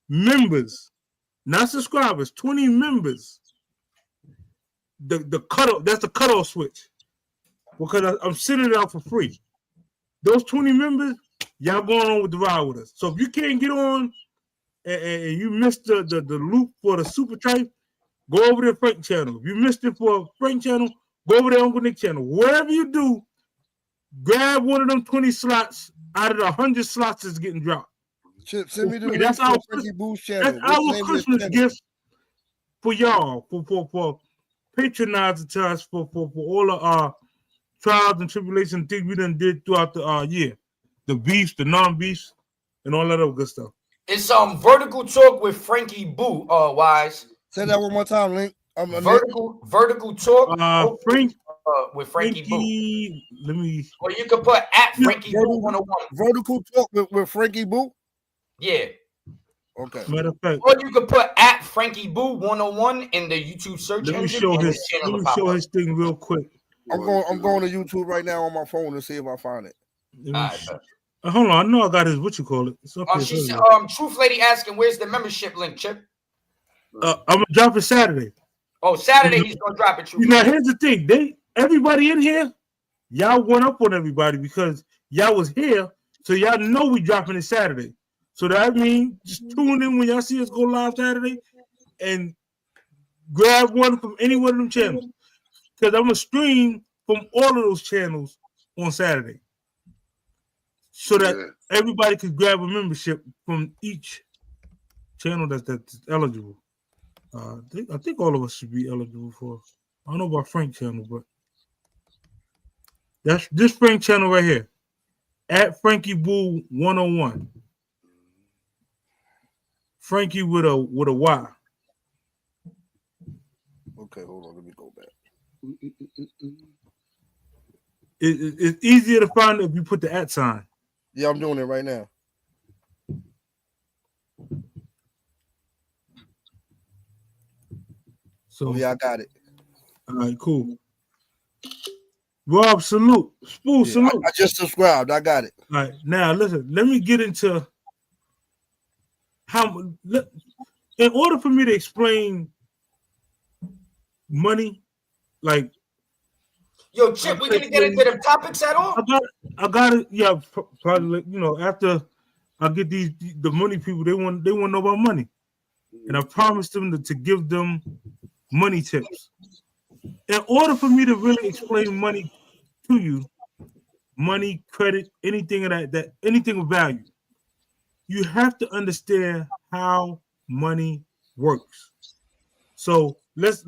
members, not subscribers, 20 members, the cutoff, that's the cutoff switch. Because I'm sending it out for free. Those 20 members, y'all going on with the ride with us. So if you can't get on and you missed the loop for the Super Trife, go over to Frank channel. If you missed it for Frank channel, go over to Uncle Nick channel. Whatever you do, grab one of them 20 slots out of the 100 slots that's getting dropped. Send me the that's our Christmas gift for y'all, for patronizing to us for all of our trials and tribulations things we done did throughout the year. The beefs, the non-beefs, and all that other good stuff. It's vertical talk with Frankie Boo, Wise. Say that one more time, Link. Vertical talk with Frankie Boo. Let me. Or you can put at Frankie Boo 101. Vertical talk with Frankie Boo. Yeah. Okay. Matter of fact, or you could put at Frankie Boo 101 in the YouTube search engine. Let me show his thing real quick. I'm going to YouTube right now on my phone to see if I find it. Hold on, I know I got his what you call it. It's up here. She said, Truth Lady asking, where's the membership link, Chip? I'm gonna drop it Saturday. Oh, Saturday he's gonna drop it. Truth now here's the thing: everybody in here, y'all went up on everybody because y'all was here, so y'all know we dropping it Saturday. So that means just tune in when y'all see us go live Saturday, and grab one from any one of them channels because I'm gonna stream from all of those channels on Saturday. So that everybody could grab a membership from each channel that's eligible. I think all of us should be eligible for. I don't know about Frank channel, but that's this Frank channel right here. At Frankie Boo 101. Frankie with a Y. Okay, hold on. Let me go back. It's easier to find if you put the @ sign. Yeah, I'm doing it right now. So yeah, I got it. All right, cool. Rob, salute. Spool, salute. I just subscribed. I got it. All right, now listen. Let me get into how. In order for me to explain money, like. Yo, Chip, we gonna get into them topics at all? I got it. Yeah, probably. After I get the money people, they want to know about money, and I promised them to give them money tips. In order for me to really explain money to you, money, credit, anything of that anything of value, you have to understand how money works. So let's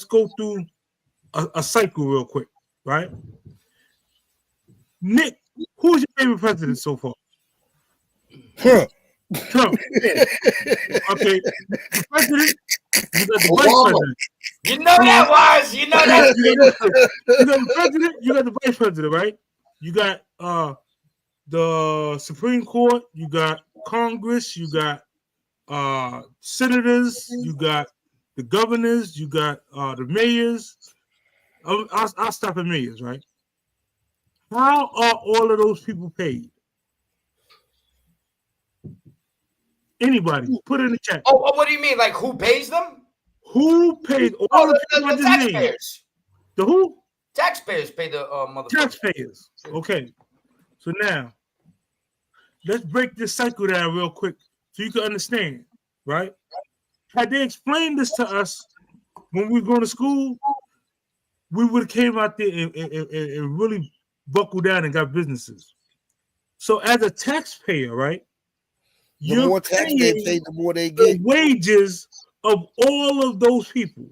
go through a cycle real quick, right? Nick, who's your favorite president so far? Trump. Okay, the president. You got the vice president. You know that was. You know that. You got the president. You got the vice president, right? You got the Supreme Court. You got Congress. You got senators. You got the governors. You got the mayors. I'll stop at mayors, right? How are all of those people paid? Anybody, put it in the chat. Oh, what do you mean? Like who pays them? Who paid all the taxpayers? The who? Taxpayers pay the motherfuckers. Taxpayers. Okay. So now, let's break this cycle down real quick so you can understand, right? Had they explained this to us when we were going to school, we would have came out there and really buckled down and got businesses. So as a taxpayer, right? The more tax they pay, the more they get. The wages of all of those people,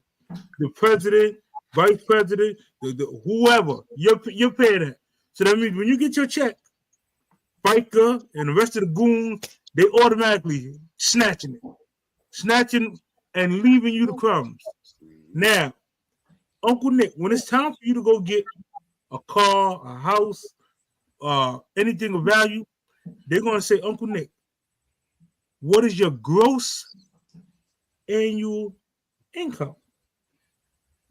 the president, vice president, the whoever, you're paying that. So that means when you get your check, FICA and the rest of the goons, they automatically snatching and leaving you the crumbs. Now, Uncle Nick, when it's time for you to go get a car, a house, anything of value, they're gonna say, Uncle Nick, what is your gross annual income?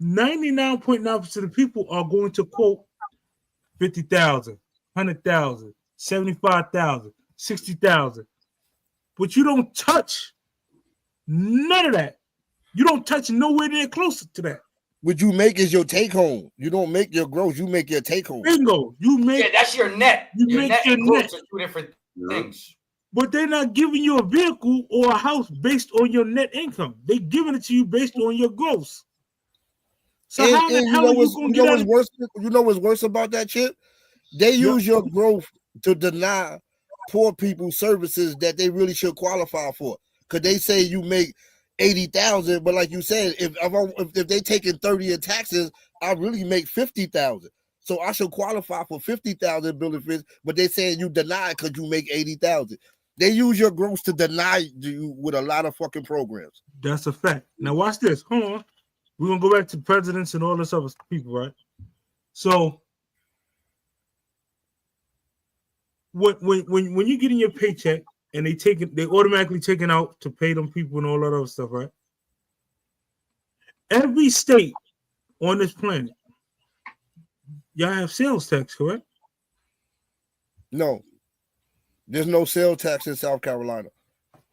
99.9% of people are going to quote 50,000, 100,000, 75,000, 60,000. But you don't touch none of that. You don't touch nowhere near closer to that. What you make is your take home. You don't make your gross, you make your take home. Bingo. That's your net. You make your net. Are two different things. But they're not giving you a vehicle or a house based on your net income. They're giving it to you based on your gross. So how the hell are you going to get worse? You know what's worse about that, Chip? They use your growth to deny poor people services that they really should qualify for. Because they say you make 80,000, but like you said, if they taking 30 in taxes, I really make 50,000. So I should qualify for 50,000 benefits, but they saying you deny it because you make 80,000. They use your gross to deny you with a lot of fucking programs. That's a fact. Now watch this. Hold on. We're gonna go back to presidents and all this other people, right? So when you get in your paycheck and they automatically taken out to pay them people and all that other stuff, right? Every state on this planet y'all have sales tax, correct? No, there's no sales tax in South Carolina.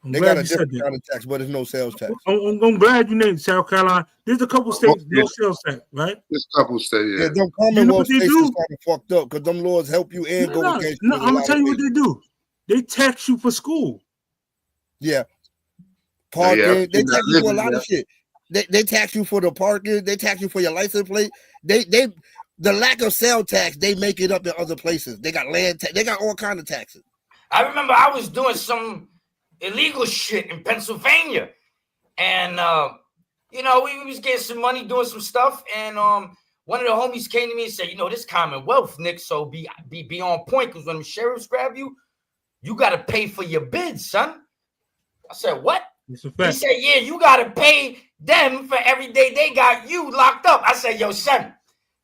I'm They glad got a you said different that. kind of tax, but there's no sales tax. I'm glad you named South Carolina. There's a couple states no sales tax, right? This couple say, Yeah, yeah. them Commonwealth states is kind of fucked up because them laws help you and go against you. No, I'm gonna tell you what they do. They tax you for school. Yeah. Parking. Yeah, they tax you for a lot of shit. They tax you for the parking. They tax you for your license plate. The lack of sales tax, they make it up in other places. They got land tax. They got all kinds of taxes. I remember I was doing some illegal shit in Pennsylvania, and we was getting some money doing some stuff, and one of the homies came to me and said, this Commonwealth, Nick, so be on point, because when the sheriffs grab you, you got to pay for your bids, son. I said, what? He said, yeah, you got to pay them for every day they got you locked up. I said, yo, son,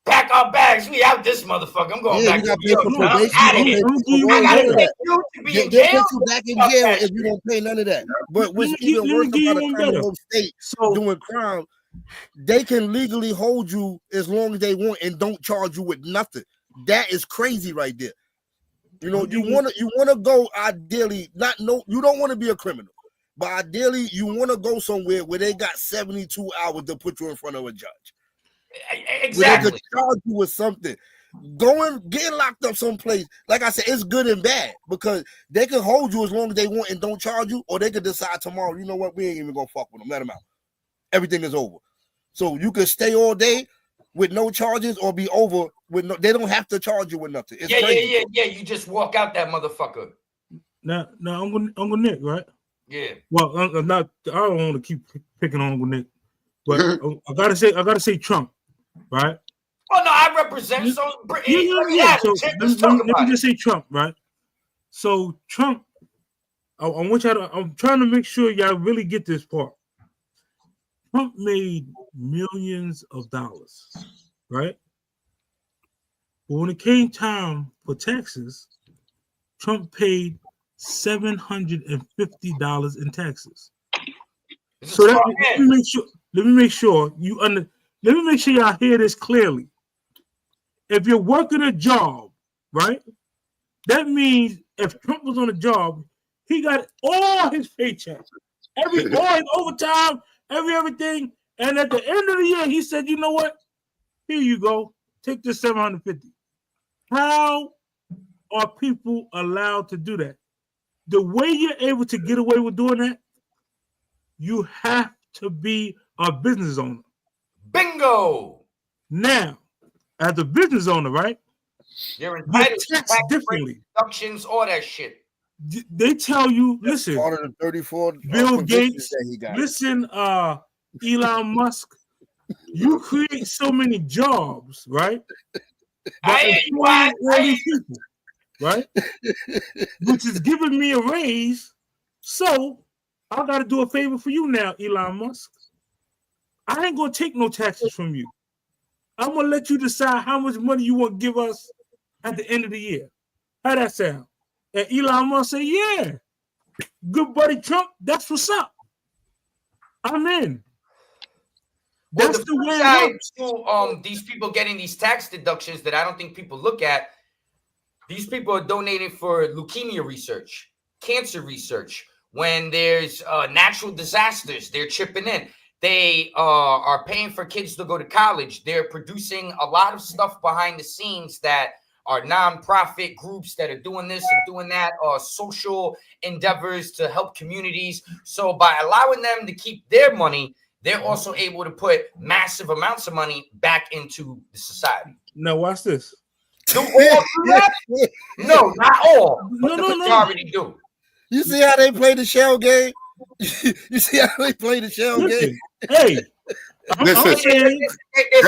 pack our bags. We out this motherfucker. I'm going back to New York. I'm out of here. I got to pay you to be in jail. They'll put you back in jail if you don't pay none of that. But what's even worse about a Commonwealth state doing crime, they can legally hold you as long as they want and don't charge you with nothing. That is crazy right there. You wanna go ideally, you don't want to be a criminal, but ideally you want to go somewhere where they got 72 hours to put you in front of a judge. Exactly. Where they could charge you with something. Getting locked up someplace, like I said, it's good and bad because they can hold you as long as they want and don't charge you, or they could decide tomorrow, you know what, we ain't even gonna fuck with them, let them out. Everything is over. So you could stay all day with no charges or be over with they don't have to charge you with nothing. It's crazy. Yeah. You just walk out that motherfucker. Now, Uncle Nick, right? Yeah. Well, I don't want to keep picking on Uncle Nick, but I gotta say Trump, right? Oh no, I represent. So let me just say Trump, right? So Trump, I want y'all to. I'm trying to make sure y'all really get this part. Trump made millions of dollars, right? But when it came time for taxes, Trump paid $750 in taxes. So let me make sure y'all hear this clearly. If you're working a job, right? That means if Trump was on a job, he got all his paychecks, all his overtime, everything. And at the end of the year, he said, you know what? Here you go. Take this $750. How are people allowed to do that? The way you're able to get away with doing that, you have to be a business owner. Bingo! Now, as a business owner, right? You're entitled to tax differently. Deductions, all that shit. They tell you, listen, part of the 34 Bill Gates, that he got. listen, Elon Musk, you create so many jobs, right? By all these people, right? Which is giving me a raise. So I got to do a favor for you now, Elon Musk. I ain't gonna take no taxes from you. I'm gonna let you decide how much money you want to give us at the end of the year. How that sound? And Elon Musk say, yeah, good buddy Trump, that's what's up. I'm in. That's the way it works. These people getting these tax deductions that I don't think people look at. These people are donating for leukemia research, cancer research. When there's natural disasters, they're chipping in. They are paying for kids to go to college. They're producing a lot of stuff behind the scenes that are nonprofit groups that are doing this and doing that, social endeavors to help communities. So by allowing them to keep their money, they're also able to put massive amounts of money back into the society. Now watch this. Do all do that? No, not all. But the majority do. You see how they play the shell game? You see how they play the shell game? Hey, there's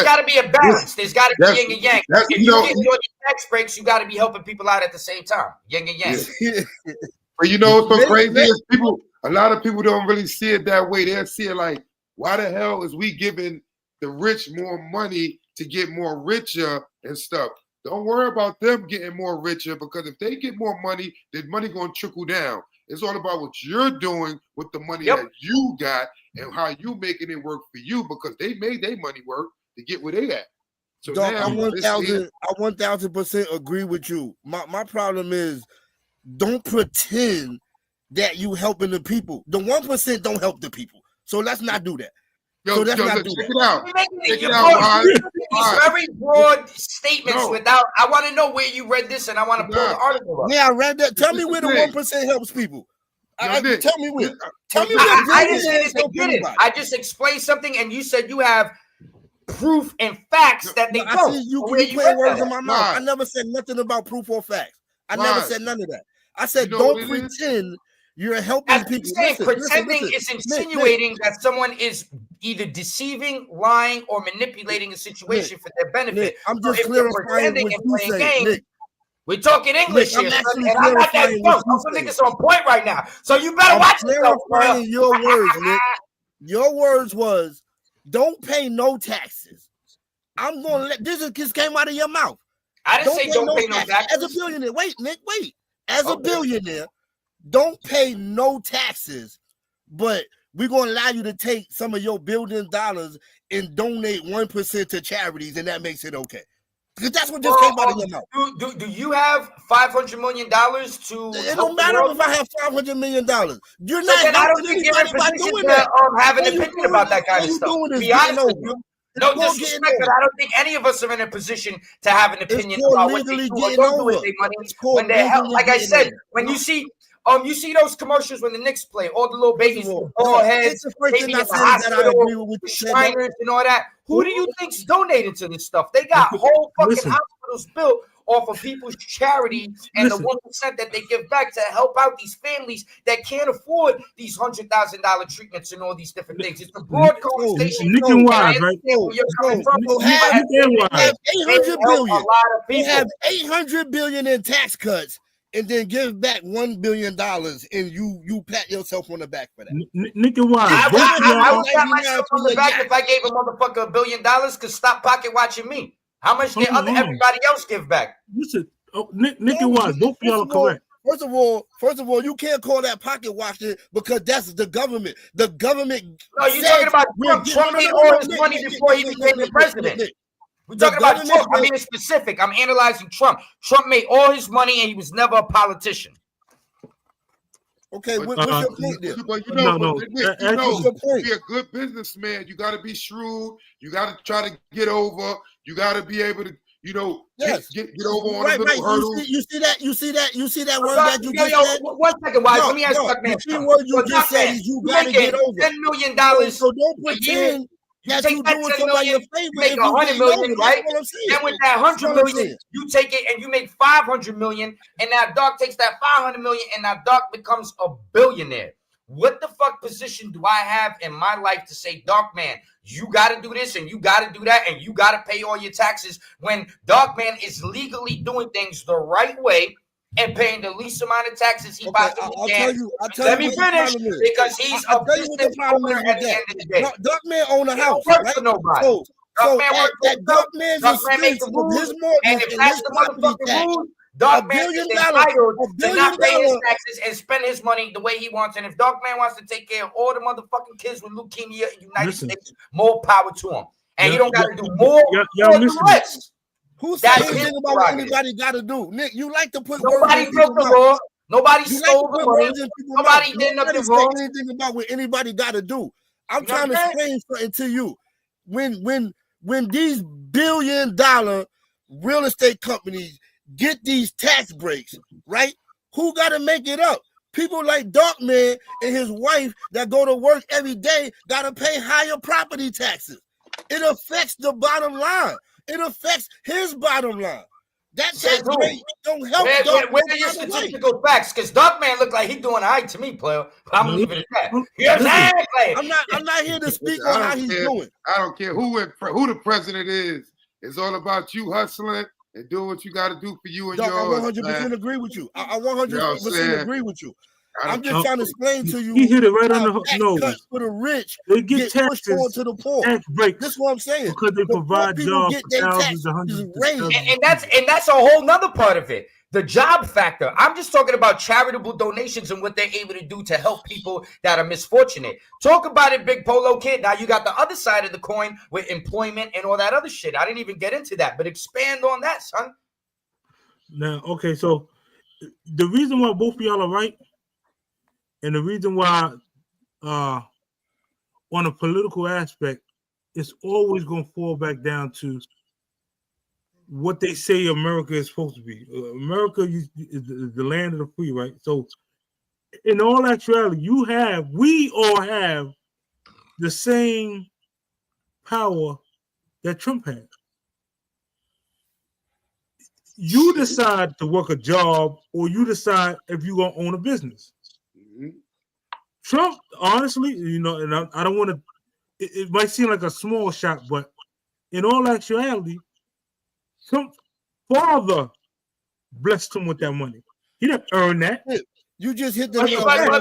got to be a balance. There's got to be yin and yang. If you get your tax breaks, you got to be helping people out at the same time. Yin and yang. But you know what's so crazy is a lot of people don't really see it that way. They'll see it like, why the hell is we giving the rich more money to get more richer and stuff? Don't worry about them getting more richer, because if they get more money, the money going to trickle down. It's all about what you're doing with the money that you got and how you making it work for you, because they made their money work to get where they at. So Dog, now, I this is- 1000% agree with you. My problem is, don't pretend that you helping the people. The 1% don't help the people. So let's not do that. Yo, let's not do check that. it out. You're making Check you're it out, making Wise. these very broad statements No. without. I want to know where you read this, and I want to pull the article up. Yeah, I read that. Tell me This where the is 1% helps people. Nick, Tell me where. Tell me I where didn't say billionaires that help they didn't. anybody. I just explained something, and you said you have proof and facts that they No, I don't. see you Where put read words that in at? my mouth. Why? I never said nothing about proof or facts. I Why? never said none of that. I said You know don't what it is? pretend you're helping As people. you say, Listen, pretending listen. is insinuating that someone is either deceiving, lying, or manipulating a situation for their benefit. Nick, I'm So just if you're clarifying pretending what and you playing say. games, Nick, we're talking English I'm here, son, actually and I'm not that clarifying what drunk. you Some say. niggas on point right now. So you better I'm watch yourself, clarifying bro. your words, Nick. Your words was don't pay no taxes. I'm gonna let this just came out of your mouth. I didn't say don't pay no As a taxes. billionaire, wait, Nick, wait. As a Okay. billionaire, don't pay no taxes, but we're gonna allow you to take some of your billion dollars and donate 1% to charities, and that makes it okay. Because that's what just came out of your mouth. Do you have $500 million to? It don't matter if I have $500 million. You're So not then I don't helping think you're in anybody by position doing to that. have an All you opinion doing about is- that kind all of you stuff. doing To is be getting honest with over. you, It's no called disrespect, getting but over. I don't think any of us are in a position to have an opinion called about what they legally do or getting don't do with over. their money. It's called When they're legally like I getting said, over. when you see those commercials when the Knicks play, all the little babies with bald heads, the first baby thing in I the said is that I hospital, agree with what the you said. That- Shriners and all that. Who do you think's donated to this stuff? They got whole fucking Listen. hospitals built off of people's charity and Listen. the 1% that they give back to help out these families that can't afford these $100,000 treatments and all these different things. It's a broad conversation. Nick and Wise, right? Where you're coming from, So but have- at the end of the day, have they 800 help billion. a lot of We people. have 800 billion in tax cuts, and then give back $1 billion, and you pat yourself on the back for that. Nick and Wise. I both of y'all- would pat myself on the back if I gave a motherfucker $1 billion because stop pocket watching me. How much did Hold on. everybody else give back? Listen, Nick and Wise, both of y'all are correct. First of all, you can't call that pocket watching because that's the government. The government. No, you're says talking about we're Trump. getting- Trump no, made no, all no, his Nick, money Nick, before he Nick, became the Nick, president. Nick. We're The talking about government Trump. I'm being specific. I'm analyzing Trump. Trump made all his money and he was never a politician. Okay, what's your point there? But you know, No. Nick, you know, What's your point? to be a good businessman, you got to be shrewd. You got to try to get over. You got to be able to, get over on the little hurdles. You see that word that you just said? 1 second, Wise. Let me ask Duckman The key something. word you So, just said Duckman, is you you got to making get over. $10 million. So don't a year. pretend You that take you that doing 10 somebody a million, favor you make if you 100 get million, over. right? That's what I'm saying. Then with that 100 That's what I'm million, saying. you take it and you make 500 million, and now Doc takes that 500 million, and now Doc becomes a billionaire. What the fuck position do I have in my life to say, Doc man, you got to do this and you got to do that and you got to pay all your taxes when Doc man is legally doing things the right way and paying the least amount of taxes he possibly can? Let me finish because he's a business owner at the end of the day. Doc man own a house, work right? for nobody. So Doc man work for at Doc man's Doc man make expense the of rules, his mortgage and if and that's his the property motherfucking tax, rule, Doc $1 man billion, is entitled $1 to billion not pay his taxes and spend his money the way he wants. And if Doc man wants to take care of all the motherfucking kids with leukemia in the United States, more power to him. And he don't got to do more or the rest. Who said anything about what anybody got to do? Nick, you like to put nobody words in broke the people's law. mouth. Nobody You stole like to the put money. words in people's Nobody mouth. did nothing Nobody wrong. said anything about what anybody got to do. I'm You know trying to what I'm explain something to you. When these billion-dollar real estate companies get these tax breaks, right? Who got to make it up? People like Doc Man and his wife that go to work every day got to pay higher property taxes. It affects the bottom line. It affects his bottom line. That tax rate don't help. Where are your statistical facts? Because Doc Man look like he's doing all right to me, player. I'm gonna leave it at that. You know what I'm saying? I'm not here to speak on how he's doing. I don't care who the president is. It's all about you hustling and doing what you got to do for you and Doc, yours. I 100% agree with you. I 100% agree with you. I'm just trying to explain to you. He hit it right on the nose. For the rich, they get taxes to the poor. Tax breaks. That's what I'm saying. Because they provide jobs for thousands and hundreds. And that's a whole nother part of it. the job factor. I'm just talking about charitable donations and what they're able to do to help people that are misfortunate. Talk about it, Big Polo Kid. Now you got the other side of the coin with employment and all that other shit. I didn't even get into that, but expand on that, son. Now, okay, so the reason why both of y'all are right, and the reason why, on a political aspect, it's always going to fall back down to what they say America is supposed to be. America is the land of the free, right? So, in all actuality, we all have the same power that Trump had. You decide to work a job, or you decide if you're gonna own a business. Mm-hmm. Trump, honestly, and I don't want to. It might seem like a small shot, but in all actuality, Trump's father blessed him with that money. He didn't earn that. You just hit the.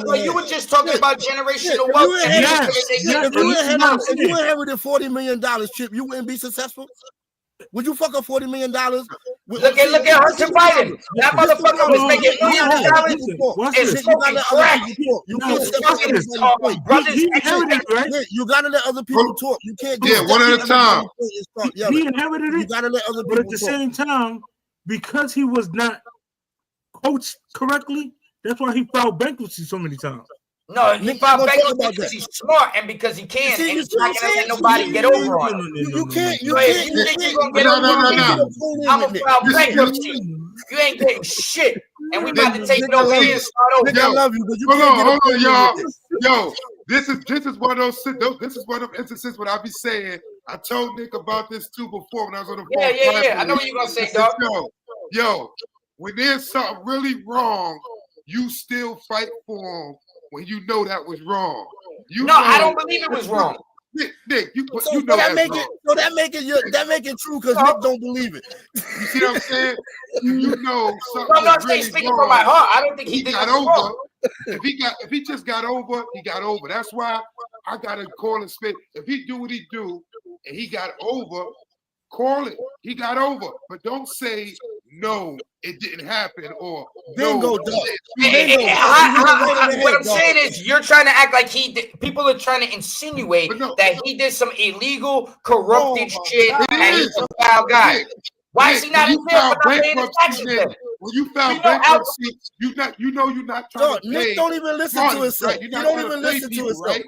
But you were just talking about generational wealth. If you inherited $40 million, Chip, you wouldn't be successful. Would you fuck up $40 million? Look at Hunter Biden. That motherfucker was making millions of dollars. It's smoking crack. You gotta let other people talk. You can't. One at a time. He inherited it. You gotta let other people. But at the same time, because he was not coached correctly, that's why he filed bankruptcy so many times. No, he filed bankruptcy because he's smart and because he can, and he's not gonna let nobody get over on him. You can't. You think you're gonna get over on me? I'm gonna file bankruptcy. You ain't getting shit, and we about to take it over here and start over. I love you, but you hold on, y'all. Yo, this is one of those. This is one of them instances when I be saying. I told Nick about this too before when I was on the phone. Yeah. I know what you're gonna say, dog. Yo, when there's something really wrong, you still fight for them. When you know that was wrong, I don't believe it was wrong. Nick, you so know that make it true because Nick don't believe it. You see what I'm saying? You know something. I'm not really speaking wrong. from my heart. I don't think he got over. Wrong. If he just got over, he got over. That's why I gotta call and spit. If he do what he do and he got over, call it. He got over, but don't say no. It didn't happen, or bingo. What I'm saying is, you're trying to act like he did. People are trying to insinuate that he did some illegal, corrupted shit, and he's a foul guy. Why is he not in jail for not paying his taxes? When you file bankruptcy, you're not trying to pay. Nick don't even listen to himself. Right? You don't even listen to himself. Right?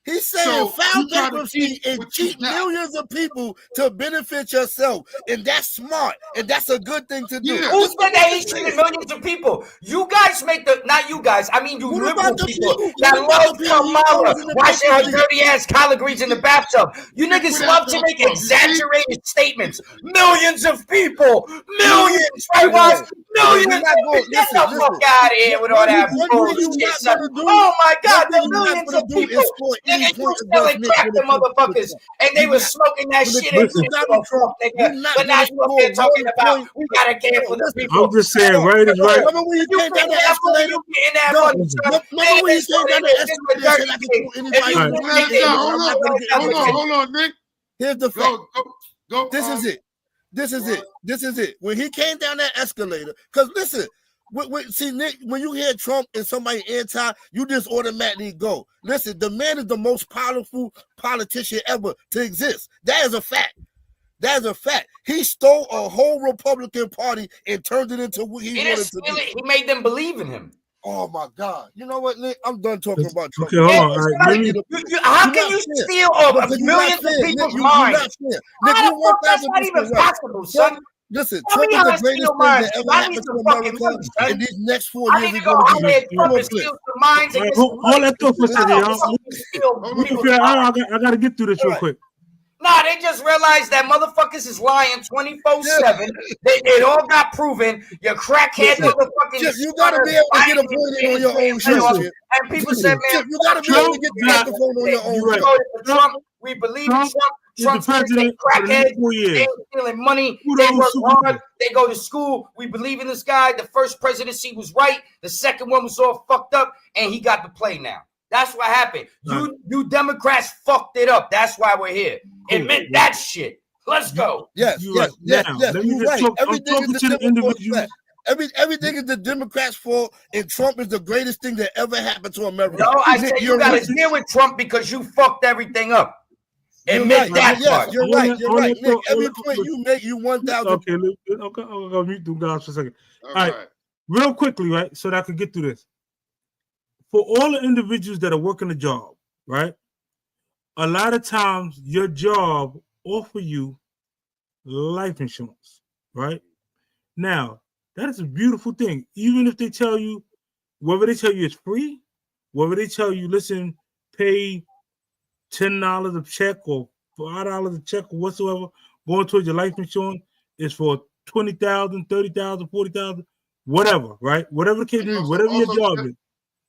He's saying file bankruptcy and cheat millions of people to benefit yourself. And that's smart. And that's a good thing to do. Yeah. Who said that he's cheating millions of people? You guys make not you guys. I mean, you liberal people that love Kamala washing her dirty ass collard greens in the bathtub. You niggas love to make exaggerated statements. Millions of people. Millions. Right, Wise? Millions. Get the fuck out of here with all that bullshit. Oh my God, the millions of people. Nigga, you selling crack to motherfuckers, and they were smoking that shit in Trump, nigga. But now you up there talking about we gotta care for the people. I'm just saying, right is right. Remember when you came down the escalator? Remember when you came down the escalator? Hold on, Nick. Here's the fact. This is it. When he came down that escalator, because listen. See, Nick, when you hear Trump and somebody anti, you just automatically go. Listen, the man is the most powerful politician ever to exist. That is a fact. He stole a whole Republican Party and turned it into what he wanted to do. He made them believe in him. Oh my God! You know what, Nick? I'm done talking about Trump. Okay, hold on. How can you steal millions of people's minds? Nick, that's not even possible, son. Listen, Trump is the greatest thing that ever happened to America, and these next 4 years are going to be Hold that thought for a second, y'all. I got to get through this real quick. Nah, they just realized that motherfuckers is lying 24/7. It all got proven. Your crackhead motherfuckers. You gotta be able to get appointed on your own show. And people said, man, you gotta be able to get the microphone on your own show. Trump, we believe in Trump. Trump's president, crackhead. They stealing money. They work hard. They go to school. We believe in this guy. The first presidency was right. The second one was all fucked up, and he got to play now. That's what happened. You Democrats fucked it up. That's why we're here. It meant that shit. Let's go. Yes. You're right. Everything is the individual. Everything is the Democrats' fault, and Trump is the greatest thing that ever happened to America. No, I said you got to deal with Trump because you fucked everything up. Admit that part. You're right. Nick, every point you make, you 1,000. Okay, I'm gonna mute them guys for a second. All right, real quickly, right, so that I could get through this. For all the individuals that are working a job, right, a lot of times your job offer you life insurance, right? Now, that is a beautiful thing. Even if they tell you, whether they tell you it's free, whether they tell you, listen, pay $10 a check or $5 a check or whatsoever, going towards your life insurance is for $20,000, $30,000, $40,000, whatever, right? Whatever the case is, whatever your job is.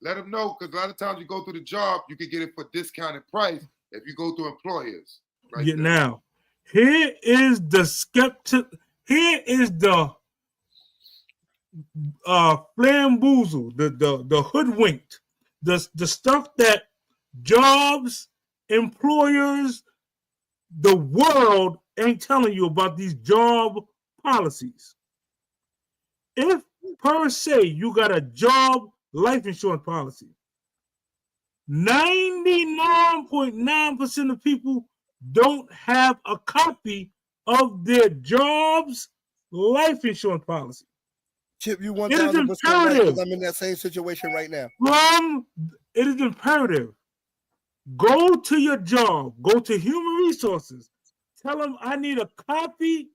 Let them know, because a lot of times you go through the job, you can get it for discounted price if you go through employers. Right yeah, now, here is the here is the flamboozle, the hoodwinked, the stuff that jobs, employers, the world ain't telling you about these job policies. If per se you got a job life insurance policy, 99.9% of people don't have a copy of their job's life insurance policy. Chip, you 1,000% right, because I'm in that same situation right now. It is imperative. Go to your job. Go to human resources. Tell them I need a copy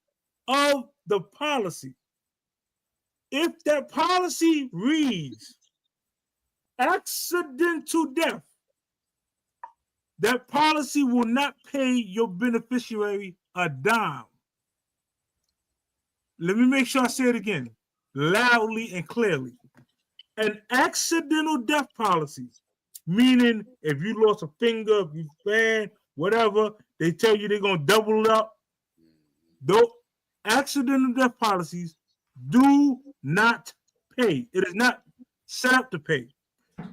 of the policy. If that policy reads accidental death, that policy will not pay your beneficiary a dime. Let me make sure I say it again, loudly and clearly. An accidental death policy, meaning if you lost a finger, if you fell, whatever, they tell you they're going to double it up. Those accidental death policies do not pay. It is not set up to pay.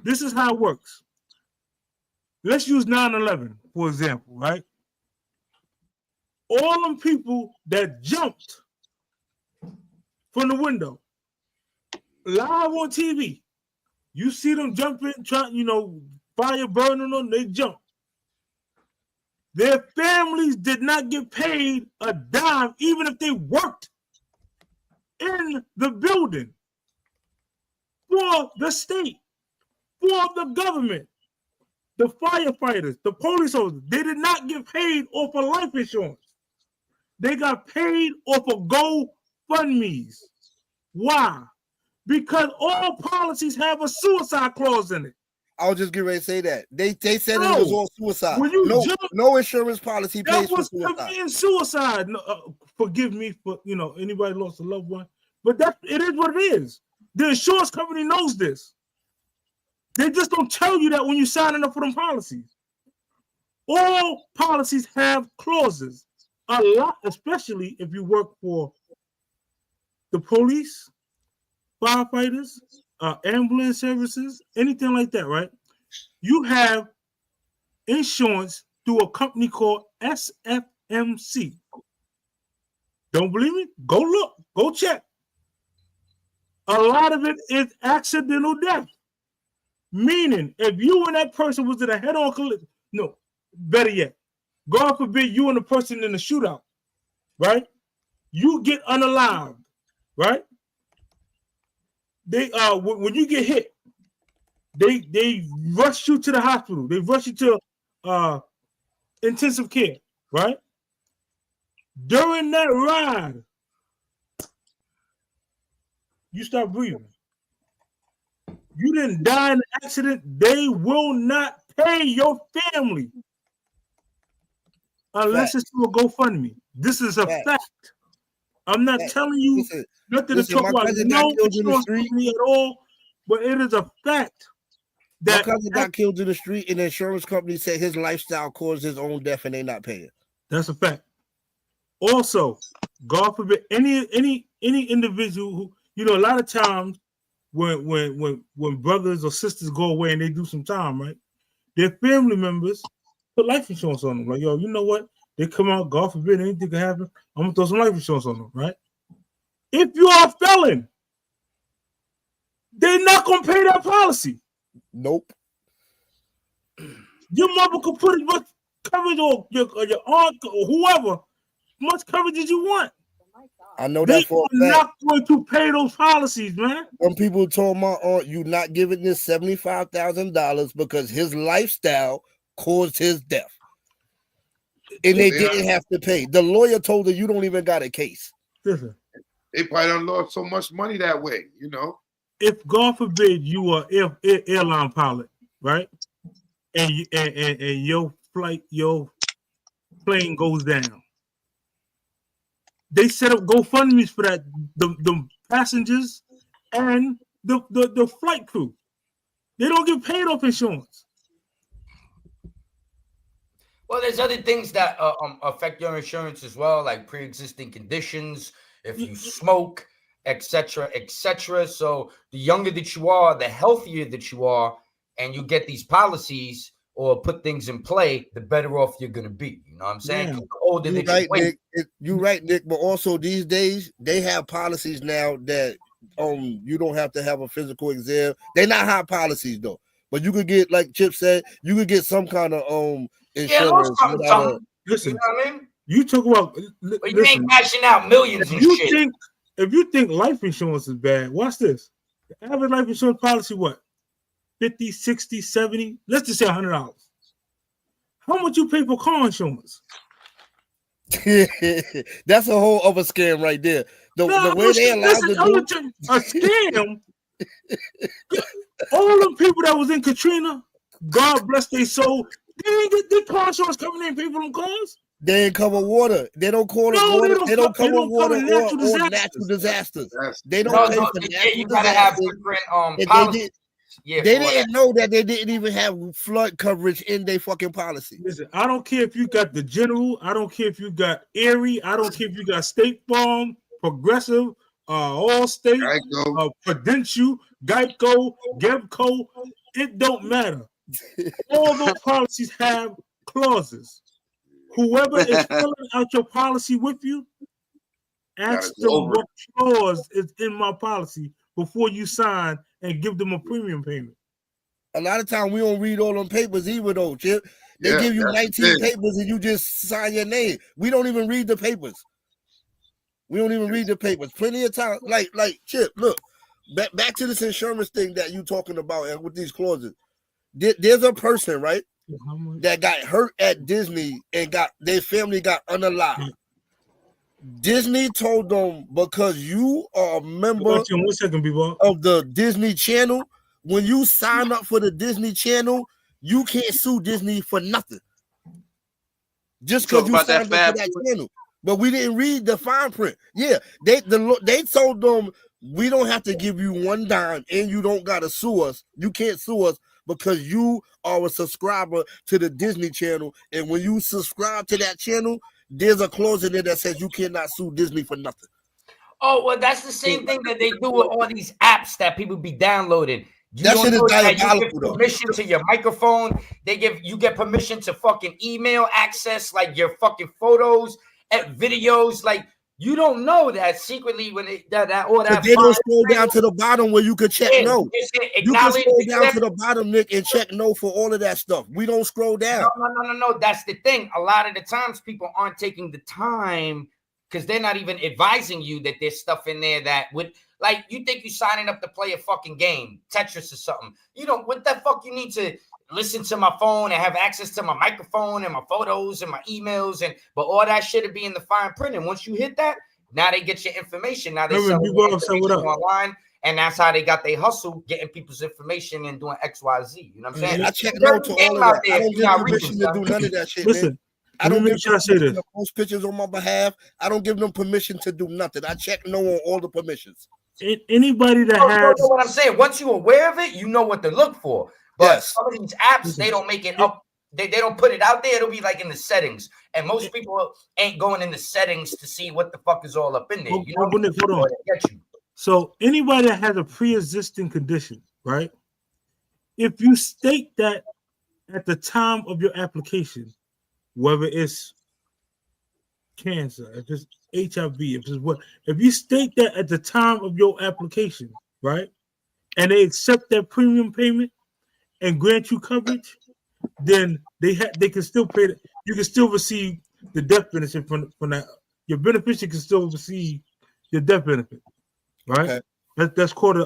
This is how it works. Let's use 9/11, for example, right? All them people that jumped from the window, live on TV, you see them jumping, fire burning them, they jump. Their families did not get paid a dime, even if they worked in the building for the state, for the government, the firefighters, the police officers. They did not get paid off of life insurance. They got paid off of GoFundMes. Why? Because all policies have a suicide clause in it. I was just getting ready to say that. They said it was all suicide. No insurance policy pays for suicide. That was suicide. No, forgive me for anybody lost a loved one, but it is what it is. The insurance company knows this. They just don't tell you that when you're signing up for them policies. All policies have clauses. A lot, especially if you work for the police, firefighters, ambulance services, anything like that, right? You have insurance through a company called SFMC. Don't believe me? Go look. Go check. A lot of it is accidental death. Meaning, if you and that person was in a head-on collision, no, better yet, God forbid you and the person in the shootout, right? You get unalived, right? They when you get hit, they rush you to the hospital. They rush you to intensive care, right? During that ride, you start breathing. You didn't die in an accident, they will not pay your family unless it's through a GoFundMe. This is a fact. I'm not telling you nothing to talk about no insurance company at all, but it is a fact that my cousin got killed in the street, and the insurance company said his lifestyle caused his own death, and they're not paying. That's a fact. Also, God forbid any individual who, a lot of times when brothers or sisters go away and they do some time, right? Their family members put life insurance on them. Like, yo, you know what? They come out, God forbid anything can happen. I'm gonna throw some life insurance on them, right? If you are a felon, they're not gonna pay that policy. Nope. Your mother could put as much coverage or your aunt or whoever, much coverage as you want. I know They that for are a fact. not going to pay those policies, man. Some people told my aunt, "You not giving this $75,000 because his lifestyle caused his death," and they didn't have to pay. The lawyer told her, "You don't even got a case." Listen, They probably don't lost so much money that way, you know. if God forbid you are airline pilot, right, and your plane goes down, they set up GoFundMe's for that, the passengers and the flight crew. They don't get paid off insurance. Well, there's other things that affect your insurance as well, like pre-existing conditions, if you smoke, etc., etc. So the younger that you are, the healthier that you are, and you get these policies or put things in play, the better off you're gonna be. You know what I'm saying? Yeah. The older You're that right, you Nick. You're right, Nick. But also these days they have policies now that you don't have to have a physical exam. They're not high policies though, but you could get, like Chip said, you could get some kind of insurance. Listen, you know what I mean? You talk about, but you ain't cashing out millions and shit. If you think life insurance is bad, watch this. The average life insurance policy, what? 50, 60, 70, let's just say $100. How much you pay for car insurance? That's a whole other scam right there. The way they allowed to do a scam. All the people that was in Katrina, God bless their soul, they didn't get their car insurance coming in, people on cars. They ain't cover water. They don't call it water. They don't cover water or natural disasters. They don't pay for natural disasters. They didn't know that they didn't even have flood coverage in their fucking policy. Listen, I don't care if you got the General. I don't care if you got Erie. I don't care if you got State Farm, Progressive, Allstate, Prudential, Geico, Gebco. It don't matter. All those policies have clauses. Whoever is filling out your policy with you, ask them what clause is in my policy before you sign and give them a premium payment. A lot of times we don't read all them papers either, though, Chip. They give you 19 papers and you just sign your name. We don't even read the papers. We don't even read the papers. Plenty of time, like Chip. Look, back to this insurance thing that you talking about, and with these clauses. There's a person, right, that got hurt at Disney and got their family got unalived. Disney told them, because you are a member of the Disney Channel, when you sign up for the Disney Channel, you can't sue Disney for nothing. Just because you signed up for that channel. But we didn't read the fine print. Yeah, they told them, we don't have to give you one dime and you don't got to sue us. You can't sue us because you are a subscriber to the Disney Channel. And when you subscribe to that channel, there's a clause in there that says you cannot sue Disney for nothing. Oh, well, that's the same thing that they do with all these apps that people be downloading. That shit is diabolical, though. Permission to your microphone. You get permission to fucking email access, like your fucking photos and videos. Like, you don't know that secretly when they don't scroll down to the bottom where you could check no. You can scroll down to the bottom, Nick, and check no for all of that stuff. We don't scroll down. No. That's the thing. A lot of the times people aren't taking the time because they're not even advising you that there's stuff in there that would, like, you think you're signing up to play a fucking game, Tetris or something. You know, what the fuck you need to listen to my phone and have access to my microphone and my photos and my emails, but all that shit would be in the fine print. And once you hit that, now they get your information. Now they sell information online, and that's how they got their hustle, getting people's information and doing XYZ. You know what I'm saying? I check no to all of that. I don't give permission to do none of that shit. Listen, man. I don't give them permission to post pictures on my behalf. I don't give them permission to do nothing. I check no on all the permissions. Anybody that has, what I'm saying, once you're aware of it, you know what to look for. But some of these apps, they don't make it up. They don't put it out there. It'll be like in the settings. And most people ain't going in the settings to see what the fuck is all up in there. You know? Hold on. So anybody that has a pre-existing condition, right? If you state that at the time of your application, whether it's cancer, if it's HIV, if you state that at the time of your application, right? and they accept that premium payment and grant you coverage, then they can still pay. You can still receive the death benefit from that. Your beneficiary can still receive your death benefit, right? Okay. That's called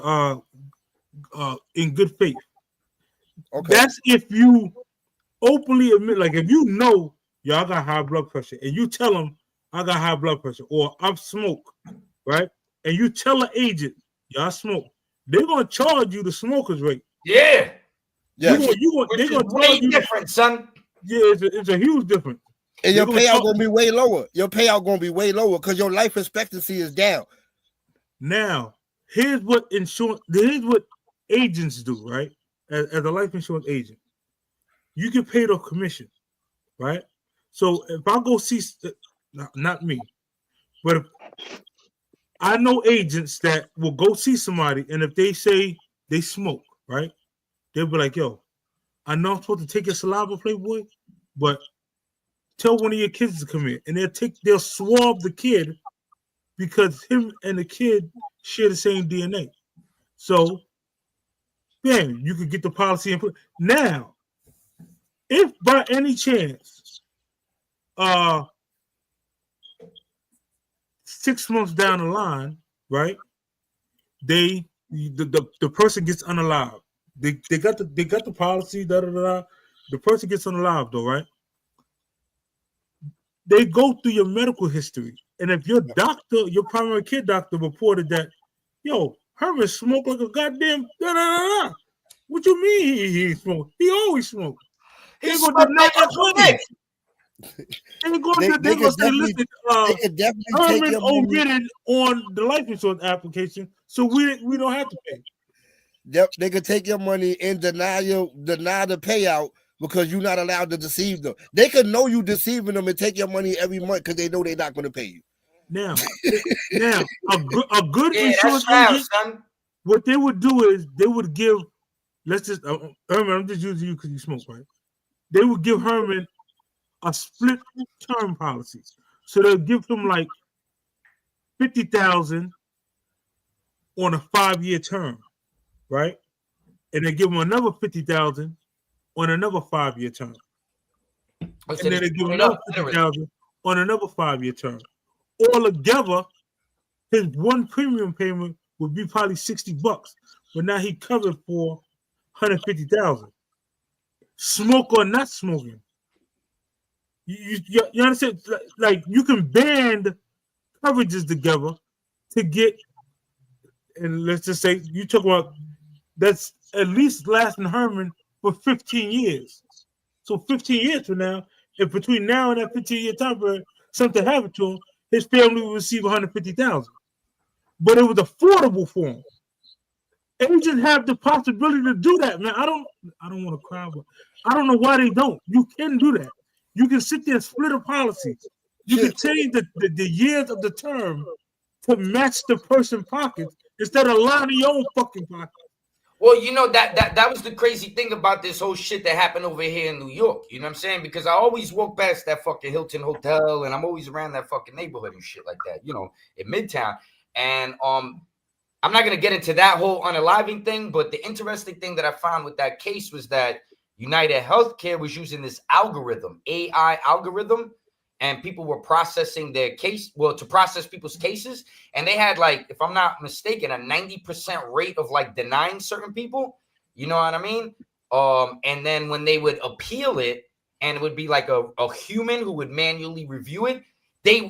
in good faith. Okay. That's if you openly admit, like if you know, I got high blood pressure, and you tell them I got high blood pressure, or I smoke, right? And you tell an agent, I smoke, they're gonna charge you the smoker's rate. Yeah. They're Which gonna is way different, son. Yeah, it's a huge difference. And your payout gonna be way lower. Your payout gonna be way lower because your life expectancy is down. Now, here's what agents do, right? As a life insurance agent, you get paid a commission, right? So if I go see, not me, but if I know agents that will go see somebody, and if they say they smoke, right, they'll be like, "Yo, I know I'm supposed to take your saliva, Playboy, but tell one of your kids to come in," and they'll swab the kid because him and the kid share the same DNA. So, bam, you could get the policy and put. Now, if by any chance, 6 months down the line, right, the person gets unalived. They got the policy, The person gets unalived though, right? They go through your medical history, and if your doctor, your primary care doctor, reported that, yo, Herman smoked like a goddamn What you mean he smoked? He always smoked. They're gonna deny that claim. They're gonna say, listen, Herman omitted on the life insurance application, so we don't have to pay. Yep, they could take your money and deny the payout because you're not allowed to deceive them. They could know you deceiving them and take your money every month because they know they're not going to pay you. Now, a good insurance agent, what they would do is they would give, Herman, I'm just using you because you smoke, right? They would give Herman a split term policy. So they'll give him like $50,000 on a 5-year term, right? And they give him another $50,000 on another 5-year term. And then they give him another $50,000 on another 5-year term. All together, his one premium payment would be probably $60, but now he covered for $150,000. Smoke or not smoking. You understand? Like you can band coverages together to get, and let's just say you talk about that's at least lasting Herman for 15 years. So 15 years from now, if between now and that 15-year time period something happened to him, his family will receive $150,000. But it was affordable for him. Agents have the possibility to do that, man. I don't want to cry, but I don't know why they don't. You can do that. You can sit there and split a policy. You can change the years of the term to match the person's pockets instead of lining your own fucking pocket. Well, you know, that was the crazy thing about this whole shit that happened over here in New York. You know what I'm saying? Because I always walk past that fucking Hilton Hotel, and I'm always around that fucking neighborhood and shit like that, you know, in Midtown. And I'm not going to get into that whole unaliving thing, but the interesting thing that I found with that case was that United Healthcare was using this algorithm, AI algorithm, and people were processing their case, to process people's cases. And they had, like, if I'm not mistaken, a 90% rate of like denying certain people, you know what I mean? And then when they would appeal it, and it would be like a human who would manually review it, they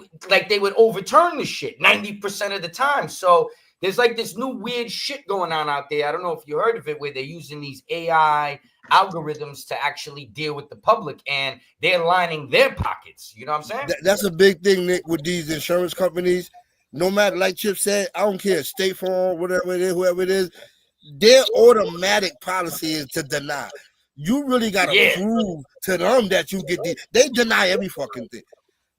would overturn the shit 90% of the time. So there's like this new weird shit going on out there. I don't know if you heard of it, where they're using these AI algorithms to actually deal with the public, and they're lining their pockets. You know what I'm saying? That's a big thing, Nick, with these insurance companies. No matter, like Chip said, I don't care, State Farm, whatever it is, whoever it is, their automatic policy is to deny. You really got to prove to them that you get they deny every fucking thing.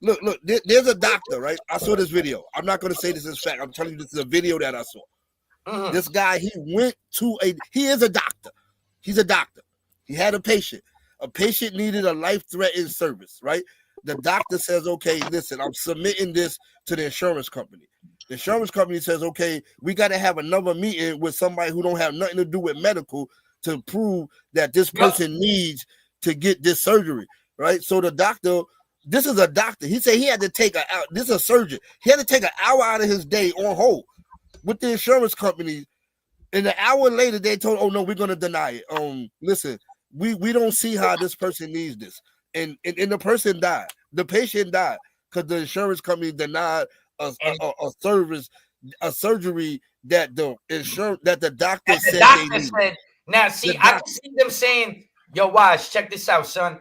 Look, there's a doctor, right? I saw this video. I'm not going to say this is fact. I'm telling you, this is a video that I saw. Uh-huh. This guy, he is a doctor. He's a doctor. He had a patient. A patient needed a life-threatening service, right? The doctor says, okay, listen, I'm submitting this to the insurance company. The insurance company says, okay, we got to have another meeting with somebody who don't have nothing to do with medical to prove that this person needs to get this surgery, right? So the doctor, this is a doctor. He said he had to take this is a surgeon. He had to take an hour out of his day on hold with the insurance company. And an hour later, they told, oh no, we're gonna deny it. Listen, we don't see how this person needs this. And the person died. The patient died because the insurance company denied a surgery that the doctor said they needed. Now, see, I can see them saying, yo, Wise, check this out, son.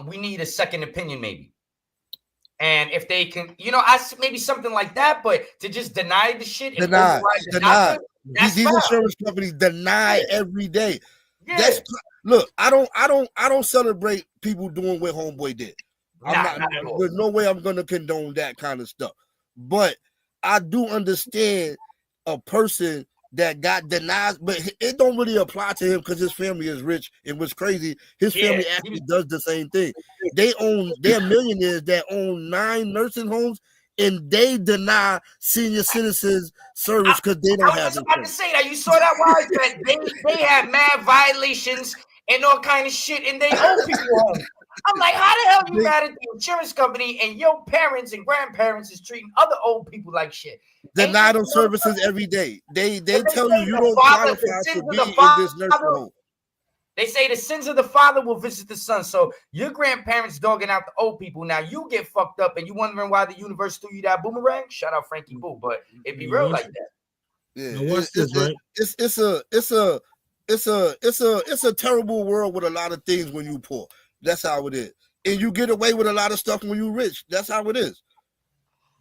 We need a second opinion, maybe. And if they can, maybe something like that, but to just deny the shit and deny. These insurance companies deny every day. Yeah. Look, I don't celebrate people doing what Homeboy did. There's no way I'm gonna condone that kind of stuff. But I do understand a person that got denied, but it don't really apply to him because his family is rich. And what's crazy, his family actually does the same thing. They're millionaires that own 9 nursing homes, and they deny senior citizens service because they don't have. I was about to say that. You saw that, Wise, that they have mad violations and all kind of shit in their old people home. I'm like, how the hell you mad at the insurance company and your parents and grandparents is treating other old people like shit? Deny them services every day. They tell you don't qualify to be in this nursing home. They say the sins of the father will visit the son. So your grandparents dogging out the old people. Now you get fucked up and you wondering why the universe threw you that boomerang. Shout out Frankie Boo, but it be real like that. Yeah, it's a terrible world with a lot of things when you poor. That's how it is. And you get away with a lot of stuff when you rich. That's how it is.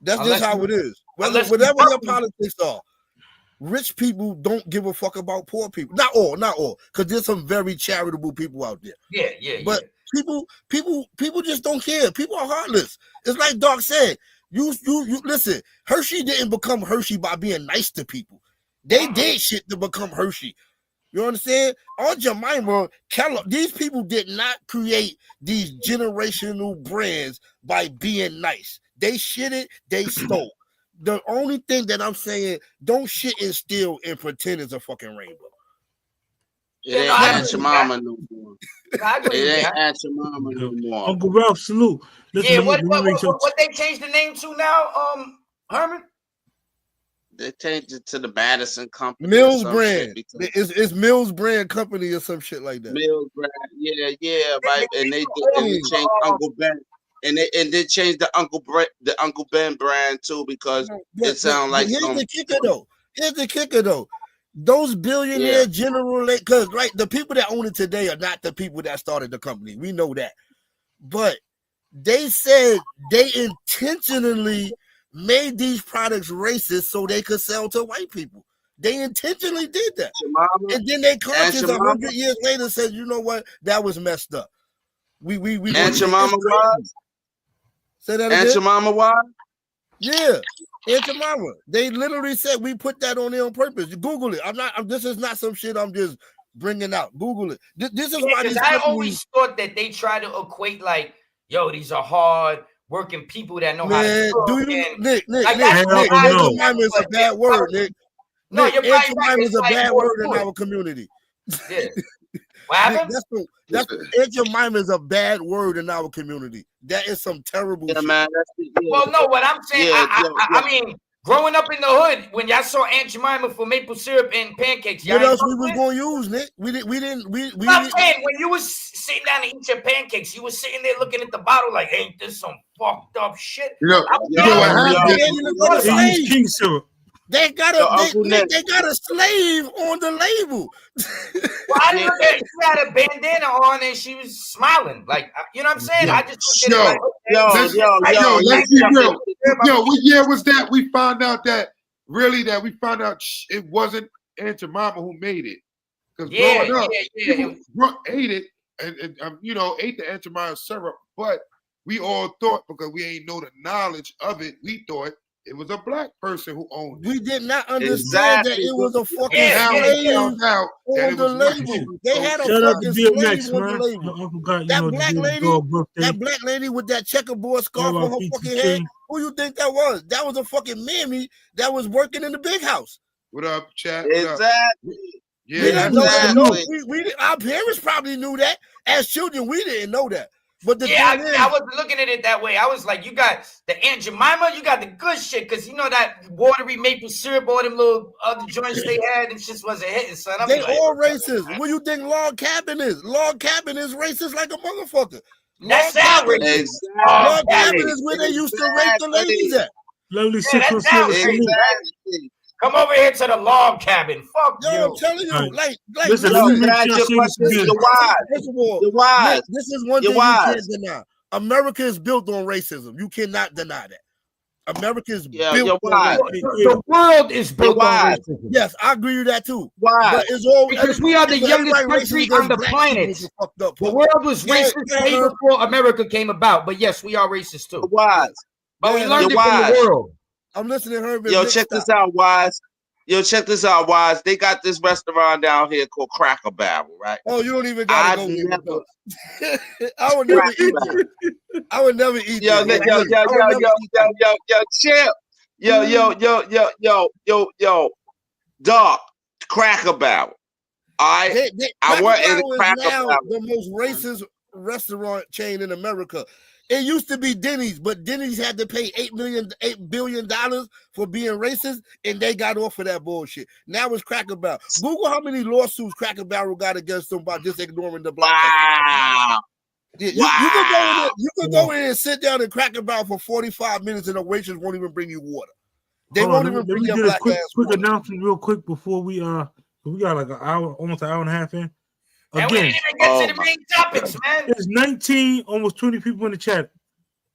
That's just how it is. Whatever your politics are, rich people don't give a fuck about poor people. Not all, because there's some very charitable people out there. Yeah. But people just don't care. People are heartless. It's like Doc said. You listen. Hershey didn't become Hershey by being nice to people. They did shit to become Hershey. You understand? Aunt Jemima, Kellogg, these people did not create these generational brands by being nice. They shitted, they stole. The only thing that I'm saying, don't shit and steal and pretend it's a fucking rainbow. It ain't Aunt Jemima no more. It ain't Aunt Jemima no more. Uncle Ralph, salute. Listen, what they changed the name to now, Herman? They changed it to the Madison Company. Mills Brand. It's Mills Brand Company or some shit like that. Mills Brand. Yeah, right. And they changed Uncle Ben. And they changed the Uncle Ben brand too because it sounds like Here's the kicker though. Those billionaire general, because the people that own it today are not the people that started the company. We know that. But they said they intentionally made these products racist so they could sell to white people. They intentionally did that. And then they conscious 100 years later said, you know what? That was messed up. We Aunt Jemima was? Say that again? Aunt Jemima was? Yeah. Aunt Jemima. They literally said we put that on there on purpose. You Google it. This is not some shit I'm just bringing out. Google it. This is why these I always thought that they try to equate like, yo, these are hard working people that know how to cook. Do you, Nick, Aunt Jemima is a bad word, Nick. No, you're right. Aunt Jemima is a bad word in our community. Yeah. What happened? Aunt Jemima is a bad word in our community. That is some terrible shit. Man, well, no, what I'm saying, I mean, growing up in the hood, when y'all saw Aunt Jemima for maple syrup and pancakes, what else we was going to use, Nick? I'm saying, when you was sitting down to eat your pancakes, you was sitting there looking at the bottle like, ain't this some fucked up shit? King syrup. They got a slave on the label. Well, I didn't look at it. She had a bandana on and she was smiling. Like, you know what I'm saying? I just looked at it let's be real. What year was that? We found out that it wasn't Aunt Jemima who made it. Because growing up, people ate it and ate the Aunt Jemima syrup, but we all thought, because we ain't know the knowledge of it, we thought it was a black person who owned it. We did not understand that it was a fucking slave found out that on it the was white label. people. They had a Shout out to fucking slave DMX, on the man. label. I forgot, That the black day lady, before her birthday. that black lady with that checkerboard scarf on her R.I.P. fucking to head. King. Who you think that was? That was a fucking mammy that was working in the big house. What up, chat? What up? Exactly. Yeah, We didn't that's know that. exactly. We our parents probably knew that. As children, we didn't know that. But the Yeah, thing is, I wasn't looking at it that way. I was like, you got the Aunt Jemima, you got the good shit, because you know that watery maple syrup, all them little other joints they had, them shits wasn't hitting, son. I'm they like, all racist. What do you think Log Cabin is? Log Cabin is racist like a motherfucker. that's Log outrage. Cabin, Exactly. Log Cabin is where they used to rape the ladies at. Lovely Yeah, that's 617 outrage. salute. Exactly. Come over here to the log cabin. Fuck Yo, you. I'm telling you, Right. like Listen, Yo, let me can I make ask sure I you a say this question? again. You're wise. first of all, You're wise. Nick, this is one You're thing you wise. can't deny. America is built on racism. You cannot deny that. America is Yeah, built you're on wise. racism. The world is built on wise. racism. Yes, I agree with that too. Wise. But it's all Because we are the so youngest everybody country racist on the against black planet. people is a fucked up The part. world was Yeah, racist yeah, way Herb. before America came about. But yes, we are racist too. You're wise. But we Yeah, learned you're it from the wise. world. I'm listening to Herb. Yo, check this out, wise. Yo, check this out, wise. They got this restaurant down here called Cracker Barrel, right? Oh, you don't even gotta I've go there. never- I would never Cracker eat Barrel. there. I would never eat Yo, there. yo, yo, yo, I would yo, never yo, eat yo, there. yo, chill. Yo, dog, Cracker Barrel. All right, I Cracker work in Barrel the is Cracker now Barrel. the most racist restaurant chain in America. It used to be Denny's, but Denny's had to pay $8 billion for being racist, and they got off of that bullshit. Now it's Cracker Barrel. Google how many lawsuits Cracker Barrel got against them by just ignoring the black. Wow. Yeah, you can go in there, you can go in and sit down and Cracker Barrel for 45 minutes, and the waitress won't even bring you water. They Hold won't on, even let bring me your get a black quick ass water. announcement real quick before we got like an hour, almost an hour and a half in. And we Again, didn't even get to the main topics, man. there's 19, almost 20 people in the chat.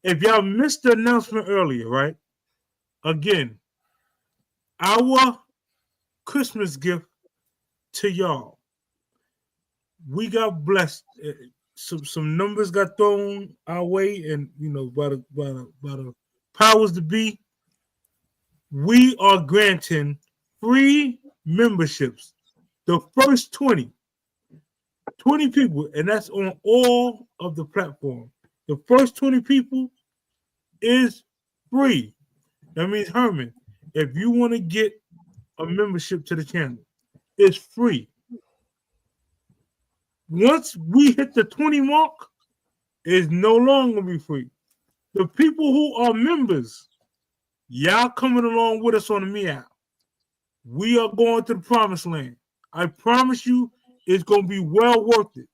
If y'all missed the announcement earlier, right? Again, our Christmas gift to y'all. We got blessed. Some numbers got thrown our way, and by the powers to be, we are granting free memberships. The first 20 people, and that's on all of the platforms. The first 20 people is free. That means, Herman, if you want to get a membership to the channel, it's free. Once we hit the 20 mark, it's no longer going to be free. The people who are members, y'all coming along with us on the meow. We are going to the promised land. I promise you, it's going to be well worth it.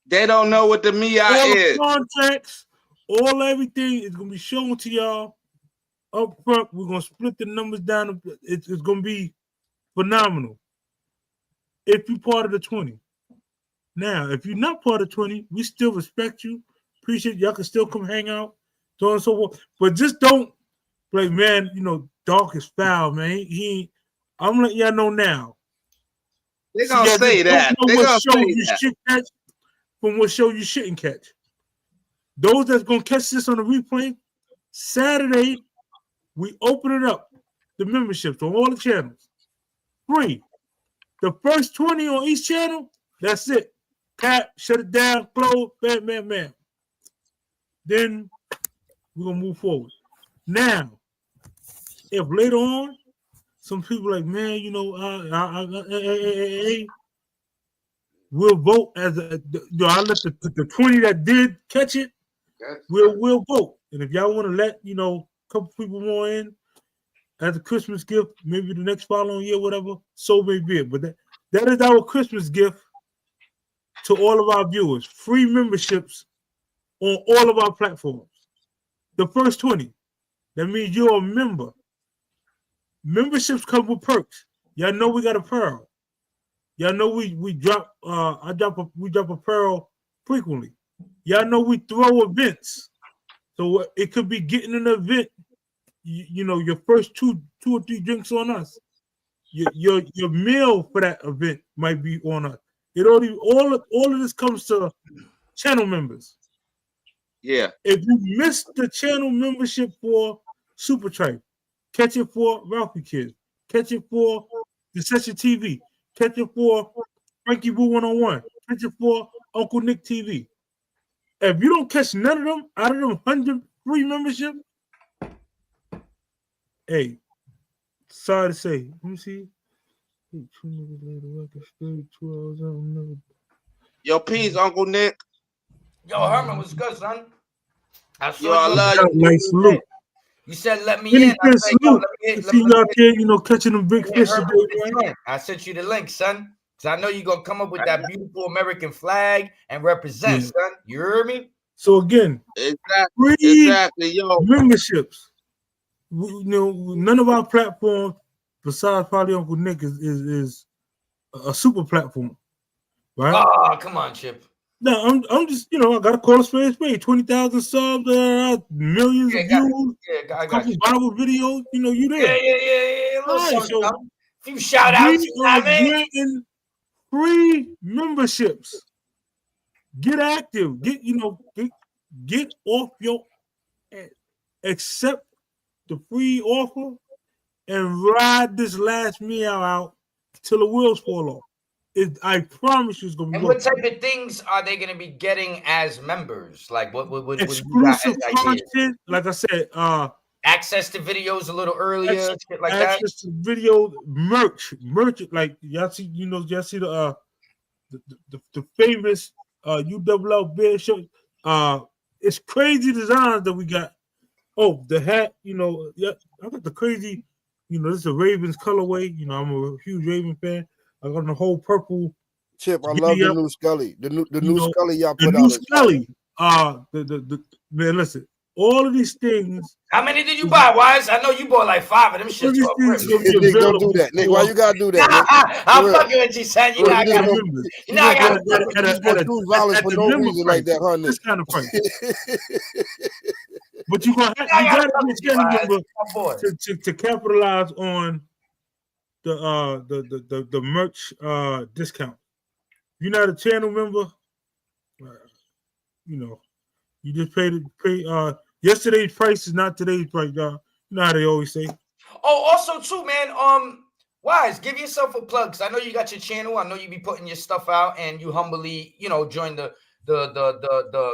They don't know what the Mia All is. the contracts, everything is going to be shown to y'all up front. We're going to split the numbers down. It's going to be phenomenal if you're part of the 20. Now, if you're not part of 20, we still respect you. Appreciate y'all can still come hang out, so on and so forth. But just don't, like, man, Dark is foul, man. I'm letting y'all know now. They're going to say that. They're going to say that. Catch from what show you shouldn't catch. Those that's going to catch this on the replay, Saturday, we open it up, the memberships on all the channels. Free. The first 20 on each channel, that's it. Pat, shut it down, close, bam. Then we're going to move forward. Now, if later on, some people like, man, we'll vote as I let the 20 that did catch it, we'll vote. And if y'all want to let, a couple people more in as a Christmas gift, maybe the next following year, whatever, so may be it. But that is our Christmas gift to all of our viewers. Free memberships on all of our platforms. The first 20. That means you're a member. Memberships come with perks. Y'all know we got a pearl. Y'all know we drop we drop a pearl frequently. Y'all know we throw events. So it could be getting an event, your first two or three drinks on us. Your meal for that event might be on us. All of this comes to channel members. Yeah. If you missed the channel membership for Super Tripe. Catch it for Ralphie Kids. Catch it for the Session TV. Catch it for Frankie Boo 101. Catch it for Uncle Nick TV. If you don't catch none of them out of them 100 free membership, hey, sorry to say. Let me see. Yo, peace, Uncle Nick. Yo, Herman, what's good, son? Yo, I love you. Nice salute. You said let me in. I said, yo, let me see you out there, catching them big fish Herman, today, man. I sent you the link, son. Because I know you're going to come up with that beautiful American flag and represent, son. You heard me? So, again, exactly, yo. Memberships. None of our platforms, besides probably Uncle Nick, is a super platform, right? Oh, come on, Chip. No, I'm just, I got to call a spade. 20,000 subs, millions of views, I got couple you. Bible videos, you there. Yeah. All right, so a few shout outs. We are getting free memberships. Get active. Get off your ass. Accept the free offer and ride this last meow out till the wheels fall off. I promise you it's gonna be. And what type of things are they gonna be getting as members? Like what exclusive content? Like I said, access to videos a little earlier, shit like that. Access to video merch, like y'all see, y'all see the famous UWL bear show. It's crazy designs that we got. Oh, the hat, I got the crazy, this is a Ravens colorway. I'm a huge Raven fan. I got the whole purple. Chip, I love the new Scully. The new Scully y'all put out. The new Scully. Man, listen. All of these things. How many did you buy, Wise? I know you bought like 5 of them shit. Nick, don't do that. Nick, why you gotta do that? I'm fucking with you, son. You know I got $2 for no reason like that, huh, Nick? This kind of price. But you gotta be a member to capitalize on the merch discount. If you're not a channel member, you just pay yesterday's price is not today's price, y'all. You know how they always say. Oh, also too, man. Wise, give yourself a plug, because I know you got your channel. I know you be putting your stuff out, and you humbly, join the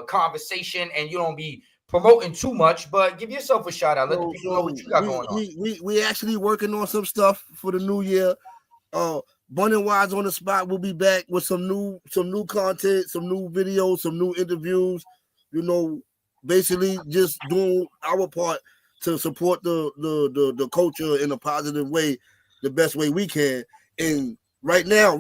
conversation, and you don't be promoting too much, but give yourself a shout out. Let the people know what you got going on. We actually working on some stuff for the new year. Bun and Wise on the spot will be back with some new content, some new videos, some new interviews. Basically just doing our part to support the culture in a positive way, the best way we can. And right now,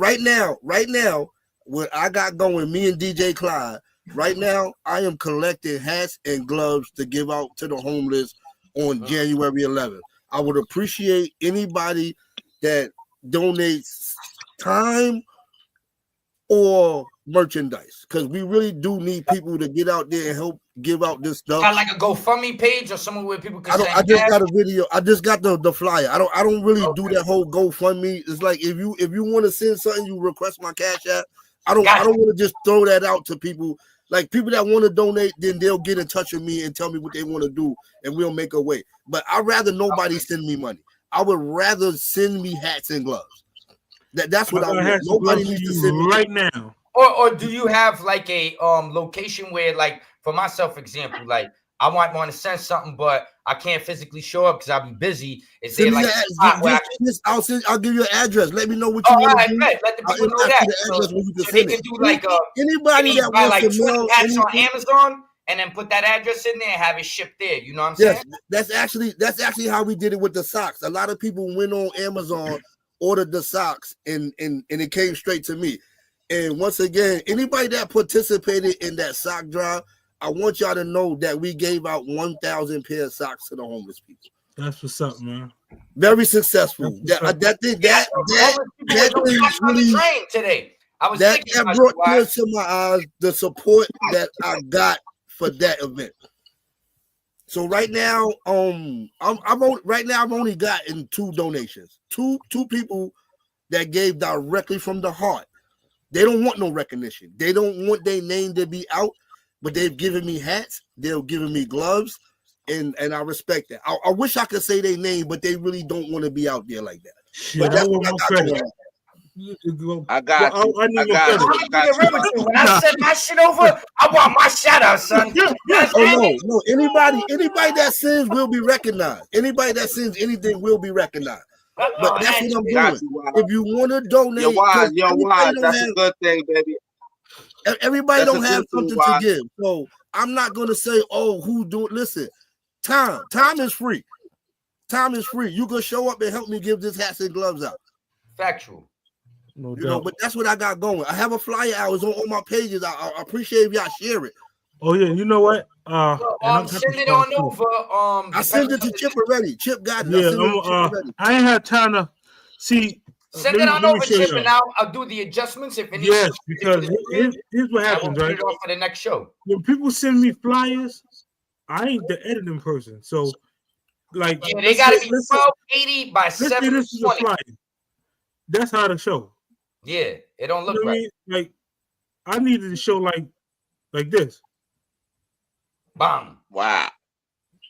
what I got going, me and DJ Clyde, right now, I am collecting hats and gloves to give out to the homeless on January 11th. I would appreciate anybody that donates time or merchandise, because we really do need people to get out there and help give out this stuff. Got like a GoFundMe page or somewhere where people can I just got a video. I just got the flyer. I don't really do that whole GoFundMe. It's like if you want to send something, you request my Cash App. I don't want to just throw that out to people. Like people that want to donate, then they'll get in touch with me and tell me what they want to do, and we'll make a way. But I'd rather nobody send me money. I would rather send me hats and gloves. That's what I want. Nobody needs to send me right now. Or do you have like a location where, like, for myself, example, like I might want to send something, but I can't physically show up because I'll be busy. Is there like I'll give you an address. Let me know what you want to do. Let the people know that. So they can do like anybody that wants to mail hats on Amazon and then put that address in there and have it shipped there. You know what I'm saying? That's actually how we did it with the socks. A lot of people went on Amazon, ordered the socks, and it came straight to me. And once again, anybody that participated in that sock drive, I want y'all to know that we gave out 1,000 pair of socks to the homeless people. That's what's up, man. Very successful. That really today. I was that brought tears to my eyes. The support that I got for that event. So right now, I've only gotten 2 donations. Two people that gave directly from the heart. They don't want no recognition. They don't want their name to be out, but they've given me hats. They've given me gloves, and I respect that. I wish I could say their name, but they really don't want to be out there like that. Shit, But I that's want what my I got credit. going on. I got you. I need I my got credit. you. I'm gonna remember too. When I send my shit over, I want my shout out, son. You know what I'm Oh saying? no, anybody that sins will be recognized. Anybody that sins anything will be recognized. But that's what I'm Got doing. you, Wise. If you want to donate, Yo, Wise, 'cause yo, everybody Wise. don't That's have a good thing, baby. everybody That's don't a have good thing, something to Wise. give. So I'm not gonna say, oh, who do it. Listen, time is free. Time is free. You can show up and help me give this hats and gloves out. Factual. No You know, doubt. but that's what I got going. I have a flyer out. It's on all my pages. I appreciate if y'all share it. Oh yeah, you know what? And I got Send this it part on too. over. I sent it to Chip already. Chip got it. I Yeah, sent it to Chip already. I ain't had time to see. Send it on let me over, show Chip, y'all. and I'll do the adjustments if it needs. Yes, because here's what I will happens, put right? it off for the next show. When people send me flyers, I ain't the editing person. So, like, Yeah, they gotta be let's say- 1280 by let's say this is a 720. flyer. That's how to show. Yeah, it don't look You know what I right. mean? Like, I needed to show like this. Bang. Wow.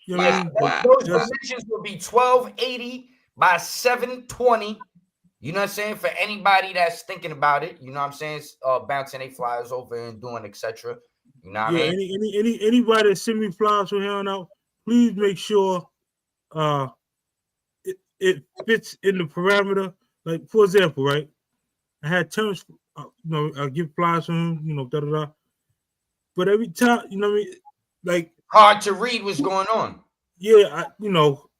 You know what I mean? Wow. Those Just- dimensions will be 1280 by 720. You know what I'm saying? For anybody that's thinking about it, you know what I'm saying? Bouncing their flyers over and doing etc. You know what I mean? Anybody that send me flyers from here on out, please make sure it fits in the parameter. Like, for example, right? I had Terrence, I give flyers from him, da-da-da. But every time, you know what I mean? Like, hard to read what's going on. Yeah,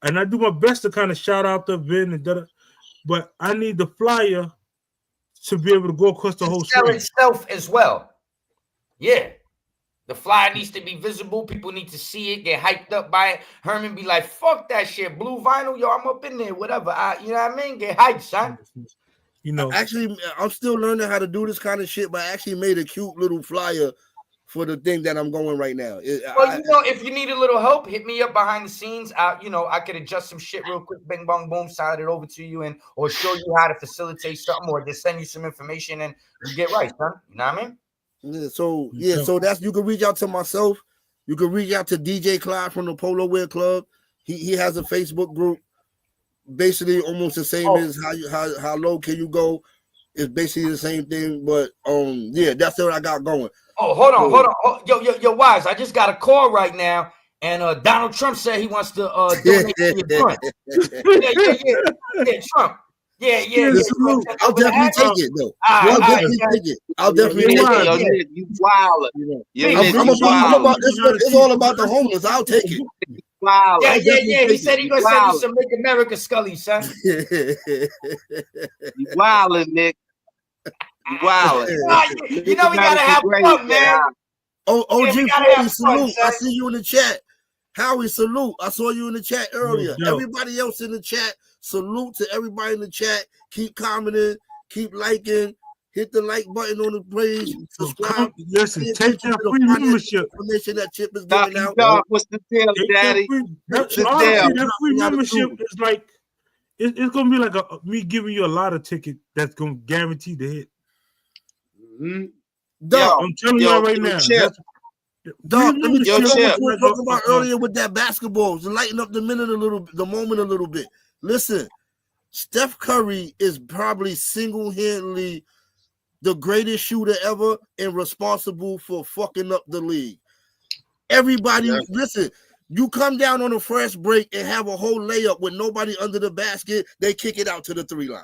and I do my best to kind of shout out the event and da-da. But I need the flyer to be able to go across the whole Sell screen. itself as well. Yeah. The flyer needs to be visible. People need to see it, get hyped up by it. Herman be like, fuck that shit. Blue vinyl, yo, I'm up in there, whatever. You know what I mean? Get hyped, son. Actually, I'm still learning how to do this kind of shit, but I actually made a cute little flyer for the thing that I'm going right now. Well, if you need a little help, hit me up behind the scenes. I could adjust some shit real quick, bing, bong, boom, side it over to you, or show you how to facilitate something, or just send you some information and you get right, son. You know what I mean? So that's, you can reach out to myself. You can reach out to DJ Clyde from the Polo Wear Club. He has a Facebook group, basically almost the same as how low can you go. It's basically the same thing, but that's what I got going. Oh, hold on. Yo, Wise, I just got a call right now, and Donald Trump said he wants to donate to your joint. Yeah, Trump. Yeah. I'll definitely take it, though. I'll definitely take it. I'll definitely take it. You wild. It's all about the homeless. I'll take it. Wow. Yeah. He said he's gonna send you some Make America Scully, son. You wildin', Nick. You wildin'. You know we gotta have fun, man. OG Floyd, salute. I see you in the chat. Howie, salute. I saw you in the chat earlier. Everybody else in the chat, salute to everybody in the chat. Keep commenting, keep liking, hit the like button on the page, subscribe. Listen, take that free membership. Information that Chip is giving out. What's the deal, Daddy? That free membership is like it's gonna be like me giving you a lotto ticket that's gonna guarantee to hit. I'm telling you right now. Dog, let me tell you what we were talking about earlier with that basketball. To lighten up the moment a little bit. Listen, Steph Curry is probably single-handedly the greatest shooter ever and responsible for fucking up the league. Everybody, listen, you come down on a fresh break and have a whole layup with nobody under the basket, they kick it out to the 3 line.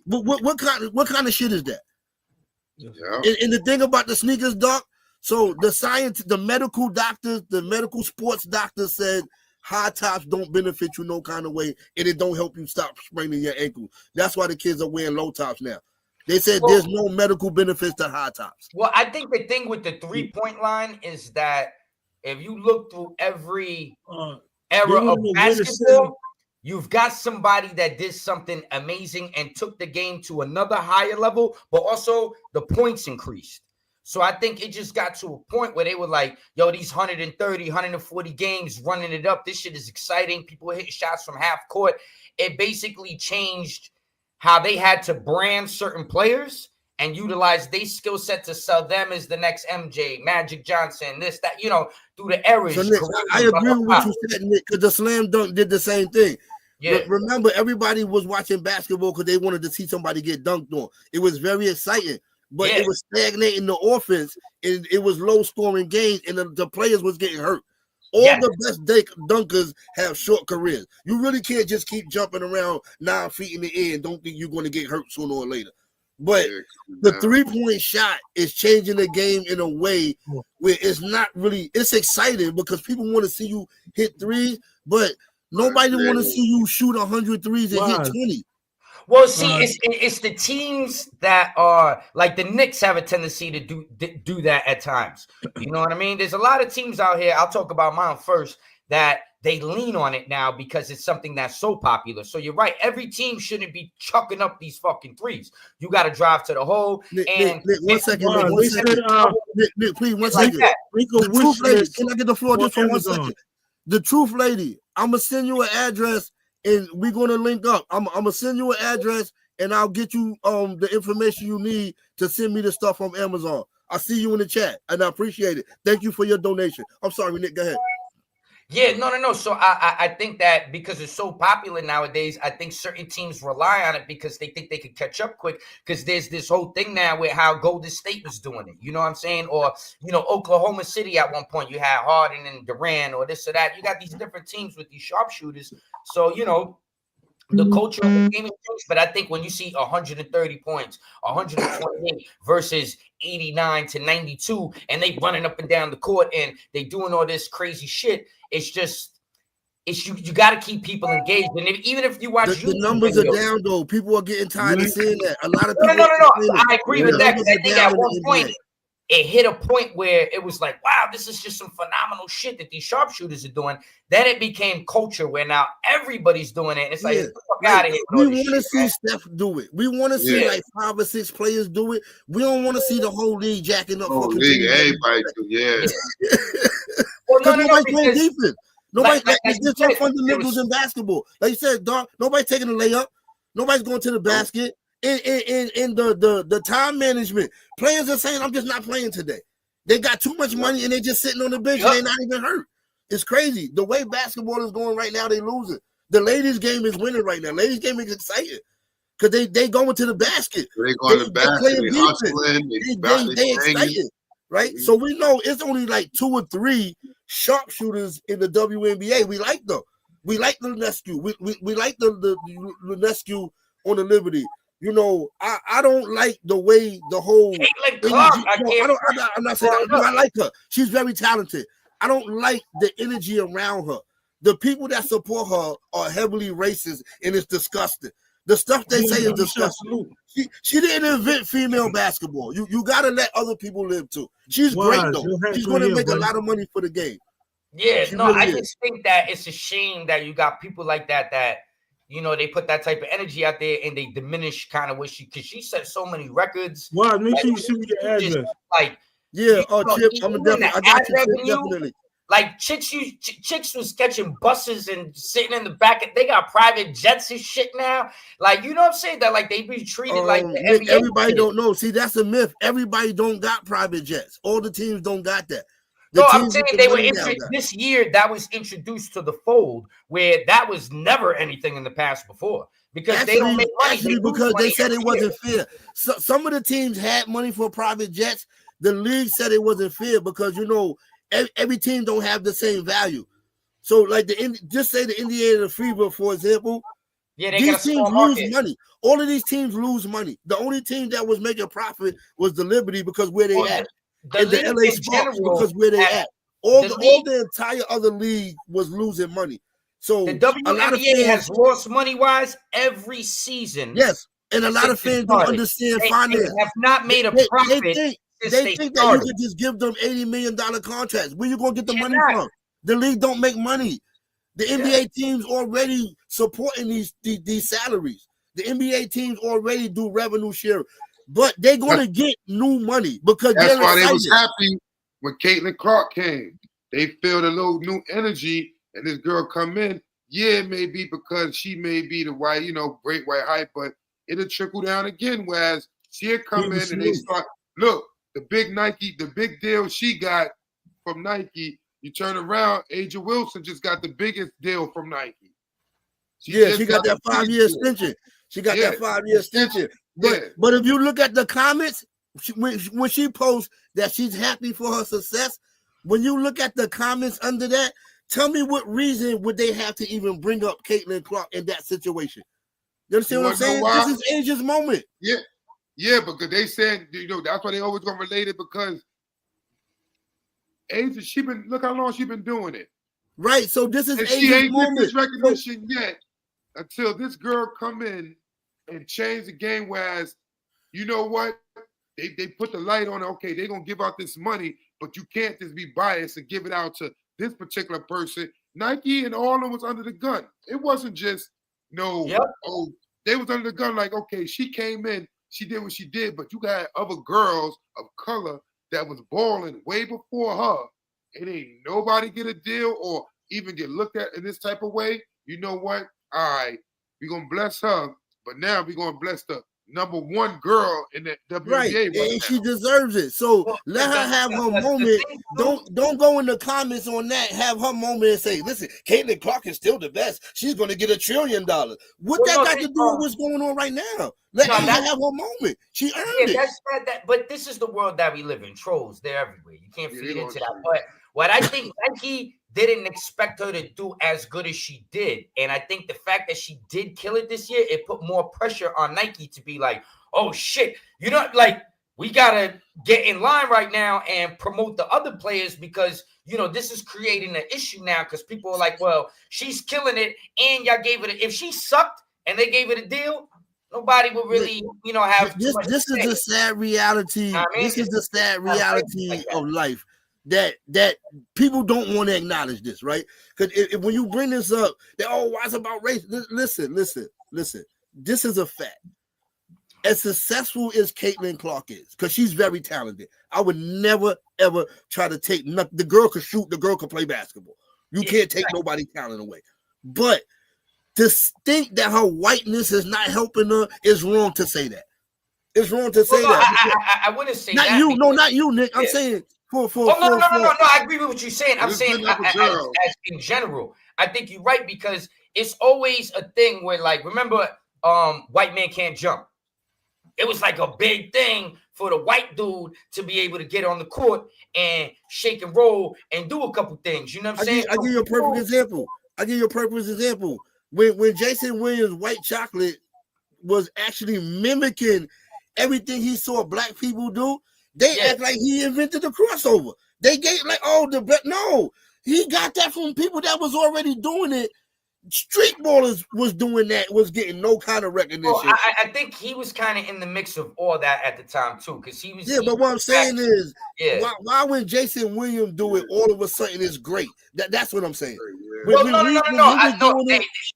What kind of shit is that? Yeah. And the thing about the sneakers, Doc, so the medical doctors, the medical sports doctors said high tops don't benefit you no kind of way, and it don't help you stop spraining your ankle. That's why the kids are wearing low tops now. They said there's no medical benefits to high tops. Well, I think the thing with the 3-point line is that if you look through every era of basketball, you've got somebody that did something amazing and took the game to another higher level, but also the points increased. So I think it just got to a point where they were like, yo, these 130, 140 games running it up. This shit is exciting. People hit shots from half court. It basically changed how they had to brand certain players and utilize their skill set to sell them as the next MJ, Magic Johnson, this, that, through the errors. So Nick, I agree with what you said, Nick, because the slam dunk did the same thing. Yeah. Remember, everybody was watching basketball because they wanted to see somebody get dunked on. It was very exciting, but it was stagnating the offense, and it was low scoring games, and the players was getting hurt. All the best dunkers have short careers. You really can't just keep jumping around 9 feet in the air and don't think you're going to get hurt sooner or later. But the 3-point shot is changing the game in a way where it's not really, it's exciting because people want to see you hit threes, but nobody want to see you shoot 100 threes and hit 20. Well, see, it's the teams that are like the Knicks have a tendency to do that at times. You know what I mean? There's a lot of teams out here. I'll talk about mine first, that they lean on it now because it's something that's so popular. So you're right. Every team shouldn't be chucking up these fucking threes. You got to drive to the hole. Nick, 1 second. Nick, please, 1 second. The truth lady, can I get the floor just for 1 second? The truth lady, I'm going to send you an address and we're going to link up. I'm going to send you an address and I'll get you the information you need to send me the stuff from Amazon. I'll see you in the chat and I appreciate it. Thank you for your donation. I'm sorry, Nick, go ahead. Yeah, no. So I think that because it's so popular nowadays, I think certain teams rely on it because they think they could catch up quick because there's this whole thing now with how Golden State was doing it. You know what I'm saying? Or, Oklahoma City at one point, you had Harden and Durant or this or that. You got these different teams with these sharpshooters. So, the culture of the game is changed, but I think when you see 130 points, 128 versus 89 to 92, and they running up and down the court and they doing all this crazy shit, it's you got to keep people engaged. And even if you watch the numbers are down though, people are getting tired of seeing that. A lot of people. No. I agree with that because I think at one point it hit a point where it was like, wow, this is just some phenomenal shit that these sharpshooters are doing. Then it became culture where now everybody's doing it. And it's like, get the fuck out of here. We want to see Steph do it. We want to see like 5 or 6 players do it. We don't want to see the whole league jacking up. Whole league, everybody do, Well, no, nobody's playing defense. Nobody, there's some fundamentals in basketball. Like you said, dog, nobody's taking a layup. Nobody's going to the basket. In the time management, players are saying, I'm just not playing today. They got too much money and they're just sitting on the bench and they're not even hurt. It's crazy. The way basketball is going right now, they losing. The ladies' game is winning right now. Ladies' game is exciting because they going to the basket. They going to the basket. They hustling. They excited, right? So we know it's only like 2 or 3 sharpshooters in the WNBA. We like them. We like the Lunescu. We like the Lunescu on the Liberty. I don't like the way the whole. I'm not saying I like her. She's very talented. I don't like the energy around her. The people that support her are heavily racist, and it's disgusting. The stuff they say is disgusting. She didn't invent female basketball. You got to let other people live too. She's great though. She's going to make a lot of money for the game. Yeah, I just think that it's a shame that you got people like that they put that type of energy out there and they diminish kind of what because she set so many records. Wow, make sure you send me your address. Chip, I got you, definitely. Like chicks was catching buses and sitting in the back. They got private jets and shit now. Like, you know what I'm saying? That like they be treated like the NBA. Everybody don't know. See, that's a myth. Everybody don't got private jets. All the teams don't got that. I'm saying they were this year. That was introduced to the fold, where that was never anything in the past before. Because they don't make money. Because they said it wasn't fair. So, some of the teams had money for private jets. The league said it wasn't fair because every team don't have the same value. So like just say the Indiana Fever, for example. Yeah, these teams lose money. All of these teams lose money. The only team that was making profit was the Liberty because where they at. And the LA Sparks because where they at. All the entire other league was losing money. So the WNBA has lost money-wise every season. Yes, and a lot of fans don't understand finance. They have not made a profit. They think that you could just give them $80 million contracts. Where you gonna get the money from? The league don't make money. The NBA teams already supporting these salaries. The NBA teams already do revenue share. But they're going to get new money because that's why they was happy when Caitlin Clark came. They feel a little new energy, and this girl come in. Yeah, it may be because she may be the white, great white hype, but it'll trickle down again. Whereas she'll come in and they start, look, the big deal she got from Nike you turn around, Aja Wilson just got the biggest deal from Nike. She got that 5-year extension. She got that 5-year extension. But if you look at the comments, when she posts that she's happy for her success, when you look at the comments under that, tell me what reason would they have to even bring up Caitlin Clark in that situation? You understand what I'm saying? This is Asia's moment. Yeah, because they said, that's why they always gonna relate it, because Asia, look how long she been doing it. Right. So this is Asia's she ain't moment. Get this recognition yet until this girl come in and change the game. Whereas, you know what? They put the light on it. Okay, they're gonna give out this money, but you can't just be biased and give it out to this particular person. Nike and all of them was under the gun. It wasn't just they was under the gun. Like, okay, she came in, she did what she did, but you got other girls of color that was balling way before her. It ain't nobody get a deal or even get looked at in this type of way. You know what? All right, we're gonna bless her, but now we're gonna bless the number one girl in the WNBA. Right, and she deserves it. So let her have her moment. Don't go in the comments on that. Have her moment and say, "Listen, Caitlin Clark is still the best. She's going to get $1 trillion." What that got to do with what's going on right now? Let her have her moment. She earned it. But this is the world that we live in. Trolls, they're everywhere. You can't feed into that. But what I think Nike didn't expect her to do as good as she did. And I think the fact that she did kill it this year, it put more pressure on Nike to be like, oh shit, we gotta get in line right now and promote the other players, because this is creating an issue now, because people are like, well, she's killing it and y'all gave it if she sucked and they gave it a deal, nobody would really have this is the sad reality. This is the sad reality of life. That people don't want to acknowledge this, right? Because when you bring this up, why it's about race? Listen. This is a fact. As successful as Caitlin Clark is, because she's very talented, I would never ever try to take the girl could shoot, the girl could play basketball. You can't take nobody's talent away. But to think that her whiteness is not helping her is wrong to say that. It's wrong to say that. I wouldn't say not that. Not you, Nick. I'm saying. No, I agree with what you're saying. I'm saying as in general. I think you're right, because it's always a thing where, like, remember, white man can't jump. It was like a big thing for the white dude to be able to get on the court and shake and roll and do a couple things. You know what I'm saying? I give you a perfect example. When Jason Williams' White Chocolate was actually mimicking everything he saw black people do, they act like he invented the crossover. They gave no, he got that from people that was already doing it. Street ballers was doing that, was getting no kind of recognition. Well, I think he was kind of in the mix of all that at the time too, because he was. Yeah, but what I'm saying is, why when Jason Williams do it, all of a sudden it's great. That's what I'm saying. No.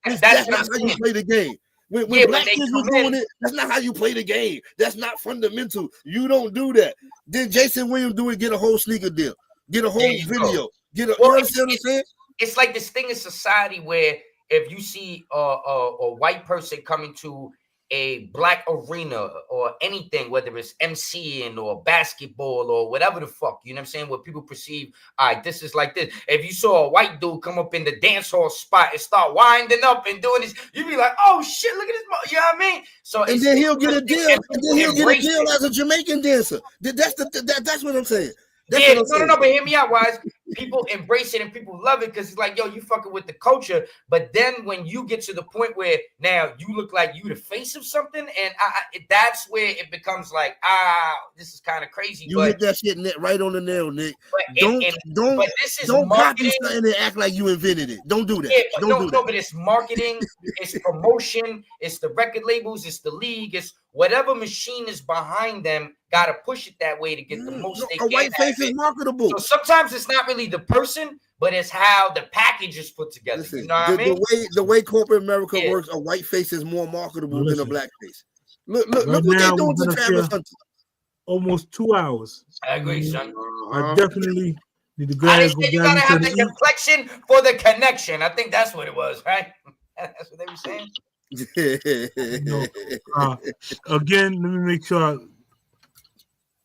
That's not how you play the game. When black kids was doing it, that's not how you play the game. That's not fundamental. You don't do that. Then Jason Williams do it, get a whole sneaker deal, get a whole video, you understand what I'm saying? It's like this thing in society where if you see a white person coming to a black arena or anything, whether it's MCing or basketball or whatever the fuck, you know what I'm saying, where people perceive, all right, this is like this. If you saw a white dude come up in the dance hall spot and start winding up and doing this, you'd be like, oh shit, look at this, you know what I mean? So and then he'll get a deal. And then he'll get a deal as a Jamaican dancer. That's what I'm saying. But hear me out, Wise. People embrace it and people love it because it's like, yo, you fucking with the culture. But then when you get to the point where now you look like you the face of something, and that's where it becomes like, this is kind of crazy. You hit that shit right on the nail, Nick. Don't copy something and act like you invented it. Don't do that. Yeah, but it's marketing, it's promotion, it's the record labels, it's the league, it's whatever machine is behind them. Got to push it that way to get the most. A white face is marketable. So sometimes it's not really the person, but it's how the package is put together. Listen, you know what I mean? The way corporate America works, a white face is more marketable than a black face. Look what they're doing to Travis Hunter. Almost 2 hours. I agree, son. I definitely need to go. I think you gotta have the complexion for the connection. I think that's what it was, right? That's what they were saying. Again, let me make sure.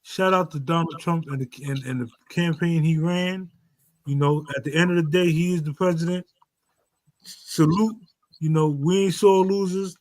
Shout out to Donald Trump and the campaign he ran. You know, at the end of the day, he is the president. Salute. You know, we ain't sore losers.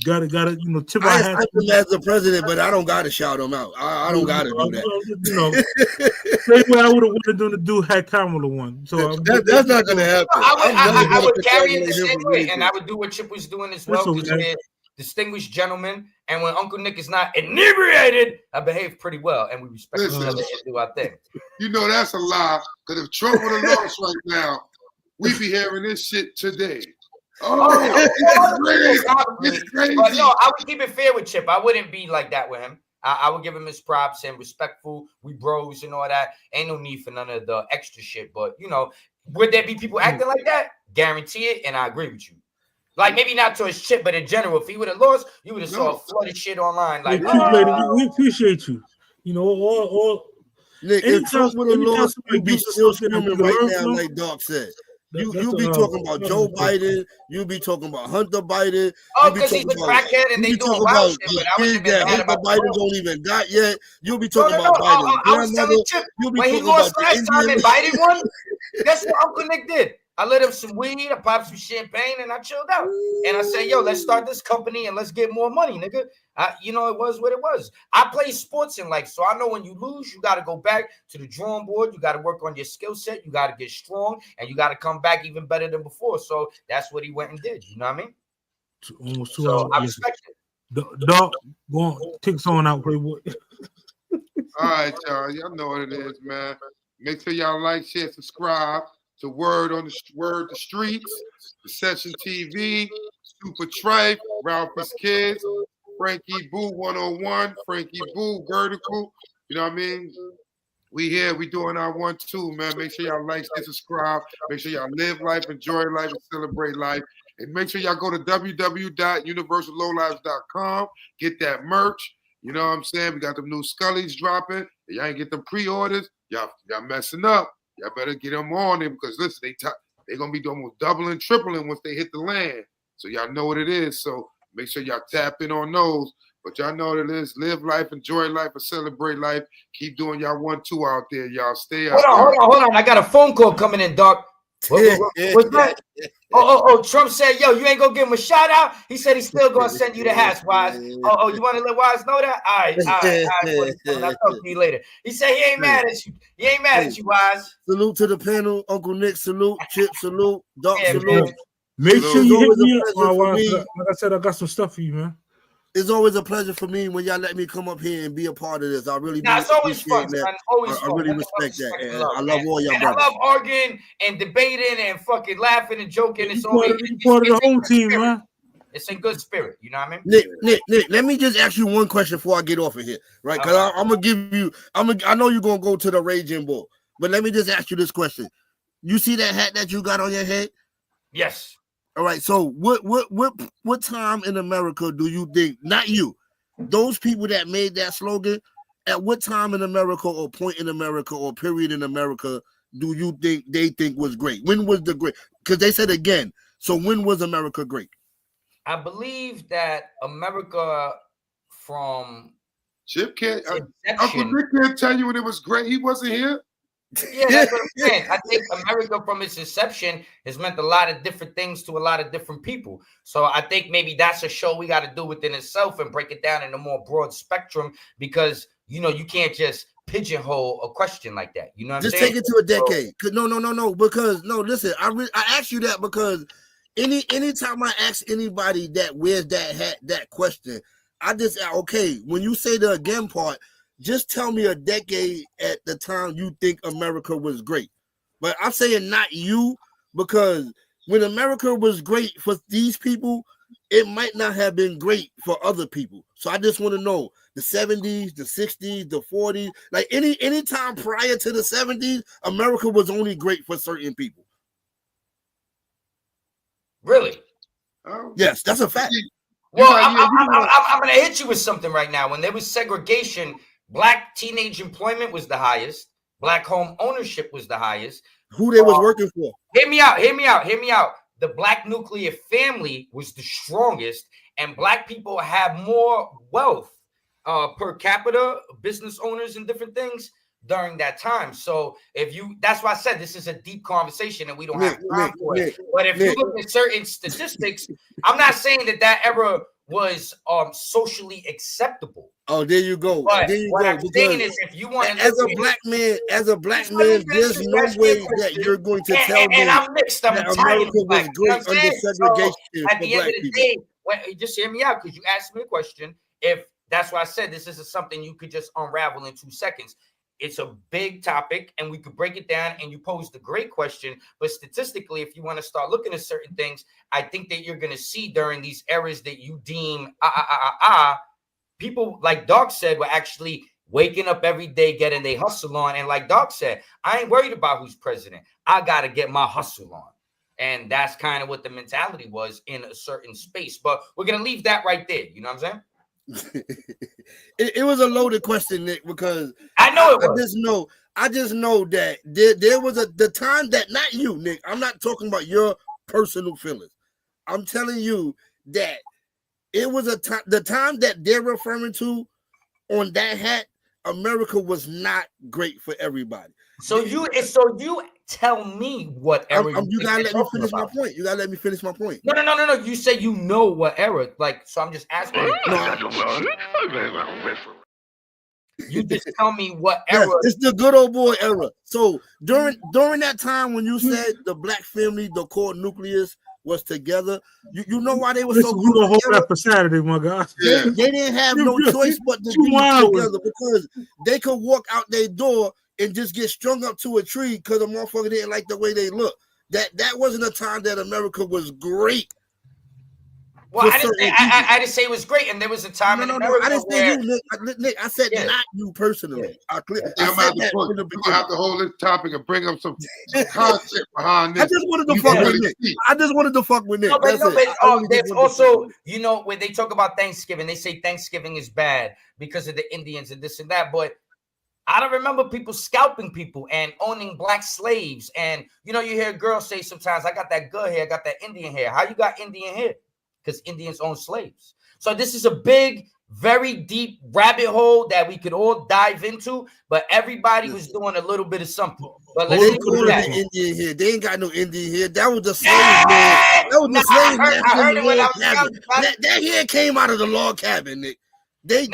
Gotta, you know, tip our I hat. accept him as the president, but I don't gotta shout him out. I don't gotta do that. You know, same way I would have wanted them to do had Kamala won. So that's not gonna happen. I would carry it the same way, and I would do what Chip was doing as well, because we're distinguished gentlemen. And when Uncle Nick is not inebriated, I behave pretty well, and we respect each other and do our thing. You know that's a lie, because if Trump would have lost right now, we'd be hearing this shit today. It's crazy. But no, I would keep it fair with Chip. I wouldn't be like that with him. I would give him his props and respectful. We bros and all that. Ain't no need for none of the extra shit. But, you know, would there be people acting like that? Guarantee it, and I agree with you. Like, maybe not towards Chip, but in general, if he would have lost, you would have saw a flood of shit online. Like, we appreciate you. You know, all Nick, if Trump would have lost, you'd be still screaming right now, like Doc said. You'll be talking about Joe Biden. You'll be talking about Hunter Biden. Oh, because he's a crackhead and they doing wild shit. But I wouldn't that Hunter Biden don't even got yet. You'll be talking about Biden. I was telling Chip, when he lost last time and Biden won, guess what Uncle Nick did? I lit him some weed, I popped some champagne, and I chilled out. And I said, yo, let's start this company and let's get more money, nigga. You know, it was what it was. I play sports in life, so I know when you lose, you got to go back to the drawing board. You got to work on your skill set. You got to get strong, and you got to come back even better than before. So that's what he went and did. You know what I mean? Almost 2 so hours. I respect it. Dog, go on, take someone out, Playboy. All right, y'all. Y'all know what it is, man. Make sure y'all like, share, subscribe to Word the Streets, the Session TV, Super Tripe, Ralphie's Kids, Frankie Boo 101, Frankie Boo Vertical. You know what I mean? We here, we doing our 1-2, man. Make sure y'all like, share, subscribe. Make sure y'all live life, enjoy life, and celebrate life. And make sure y'all go to www.universallowlives.com. Get that merch. You know what I'm saying? We got them new Scullies dropping. If y'all ain't get them pre-orders, y'all messing up. Y'all better get them on there, because listen, they gonna be almost doubling, tripling once they hit the land. So y'all know what it is. So make sure y'all tap in on those. But y'all know what it is. Live life, enjoy life, and celebrate life. Keep doing y'all 1-2 out there. Y'all stay out. Hold on. I got a phone call coming in, Doc. What's that? Oh, Trump said, yo, you ain't gonna give him a shout out. He said he's still gonna send you the hats, Wise. Oh, you want to let Wise know that? All right. I'll talk to you later. He said he ain't mad at you. He ain't mad at you, Wise. Salute to the panel. Uncle Nick, salute. Chip, salute. Doc, salute. Man. Make sure you hit me up, Wise. Like I said, I got some stuff for you, man. It's always a pleasure for me when y'all let me come up here and be a part of this. I really do. It's always fun. That. I really respect that. And I love all y'all. I love arguing and debating and fucking laughing and joking. It's always part of the whole team, man. It's in good spirit. You know what I mean? Nick, let me just ask you one question before I get off of here, right? Because I'm gonna give you. I know you're gonna go to the Raging Bull, but let me just ask you this question. You see that hat that you got on your head? Yes. All right, so what time in America do you think, not you, those people that made that slogan, at what time in America or point in America or period in America do you think they think was great? When was the great? Because they said again, so when was America great? I believe that America from Chip can't, Uncle Nick can't tell you when it was great. He wasn't here. Yeah, that's what I'm saying. I think America from its inception has meant a lot of different things to a lot of different people. So I think maybe that's a show we got to do within itself and break it down in a more broad spectrum, because, you know, you can't just pigeonhole a question like that. You know what I'm saying? Just take it to a decade. No. Because, listen, I asked you that because anytime I ask anybody that wears that hat, that question, I just, okay, when you say the again part, just tell me a decade at the time you think America was great. But I'm saying not you, because when America was great for these people, it might not have been great for other people. So I just want to know the 70s, the 60s, the 40s, like any time prior to the 70s, America was only great for certain people. Really? Yes, that's a fact. Well, I'm going to hit you with something right now. When there was segregation, Black teenage employment was the highest. Black home ownership was the highest. Who they was working for? Hear me out. The Black nuclear family was the strongest, and Black people have more wealth per capita, business owners and different things, during that time. So that's why I said this is a deep conversation and we don't have time for it. But if you look at certain statistics, I'm not saying that era was socially acceptable. Oh, there you go. But there you what go. I'm saying is, if you want to, as a black man, there's no way that you're going to tell me. And I'm mixed. I'm Italian. Was great under segregation. So at the end of the day, just hear me out because you asked me a question. If that's why I said this isn't something you could just unravel in 2 seconds. It's a big topic, and we could break it down. And you posed a great question, but statistically, if you want to start looking at certain things, I think that you're going to see during these eras that you deem people, like Doc said, were actually waking up every day, getting their hustle on. And like Doc said, I ain't worried about who's president. I got to get my hustle on. And that's kind of what the mentality was in a certain space. But we're going to leave that right there. You know what I'm saying? It was a loaded question, Nick, because I know it was. I just know that there was the time that, not you, Nick. I'm not talking about your personal feelings. I'm telling you that it was the time that they're referring to on that hat. America was not great for everybody. So you tell me what era. You gotta let me finish my point. You gotta let me finish my point. No. You say you know what era. Like, so I'm just asking. You just tell me what era. Yes, it's the good old boy era. So during that time when you said the black family, the core nucleus was together, you know why they were so good together? Hold that for Saturday, my guys. They didn't have no choice but to be together because they could walk out their door and just get strung up to a tree because the motherfucker didn't like the way they look. That wasn't a time that America was great. Well, I didn't say it was great, and there was a time in America I didn't say you, Nick. I said not you personally. I'm gonna have to hold this topic and bring up some concept behind this. I just wanted to fuck with Nick. I just wanted to fuck with Nick. There's also, when they talk about Thanksgiving, they say Thanksgiving is bad because of the Indians and this and that, but I don't remember people scalping people and owning black slaves. And, you hear girls say sometimes, I got that good hair, I got that Indian hair. How you got Indian hair? Because Indians own slaves. So this is a big, very deep rabbit hole that we could all dive into, but everybody was doing a little bit of something. But let's Indian hair. They ain't got no Indian hair. That was the slave man. That was the slave man. I heard it when I was young. That hair came out of the log cabin, Nick. This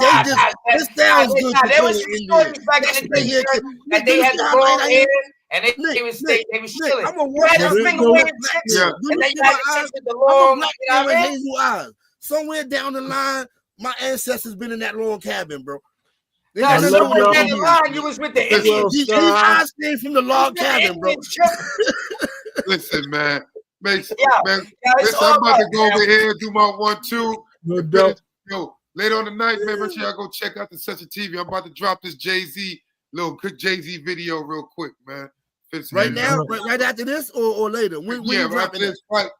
sounds good. There was some stories back in the day that they had the long hair and they was chilling. I'm a white man. And then you had to with the long hazel eyes. Somewhere down the line, my ancestors been in that long cabin, bro. Down the line, you was with the Indians. These eyes came from the log cabin, bro. Listen, man. I'm about to go over here and do my 1-2. No doubt. Yo, later on tonight, man, make sure y'all go check out the Session TV. I'm about to drop this little quick Jay-Z video real quick, man. Right now, right after this or later? When you dropping this? Right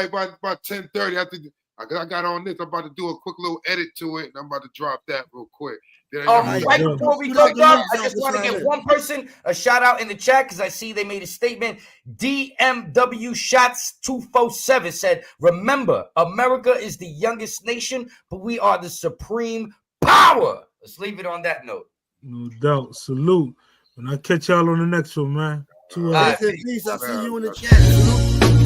about 10:30. I got on this. I'm about to do a quick little edit to it, and I'm about to drop that real quick. Right before we go, Doc, I just want to give one person a shout out in the chat because I see they made a statement. DMW Shots 247 said, "Remember, America is the youngest nation, but we are the supreme power." Let's leave it on that note. No doubt. Salute. And I'll catch y'all on the next one, man. Peace. I'll see you in the chat. Salute.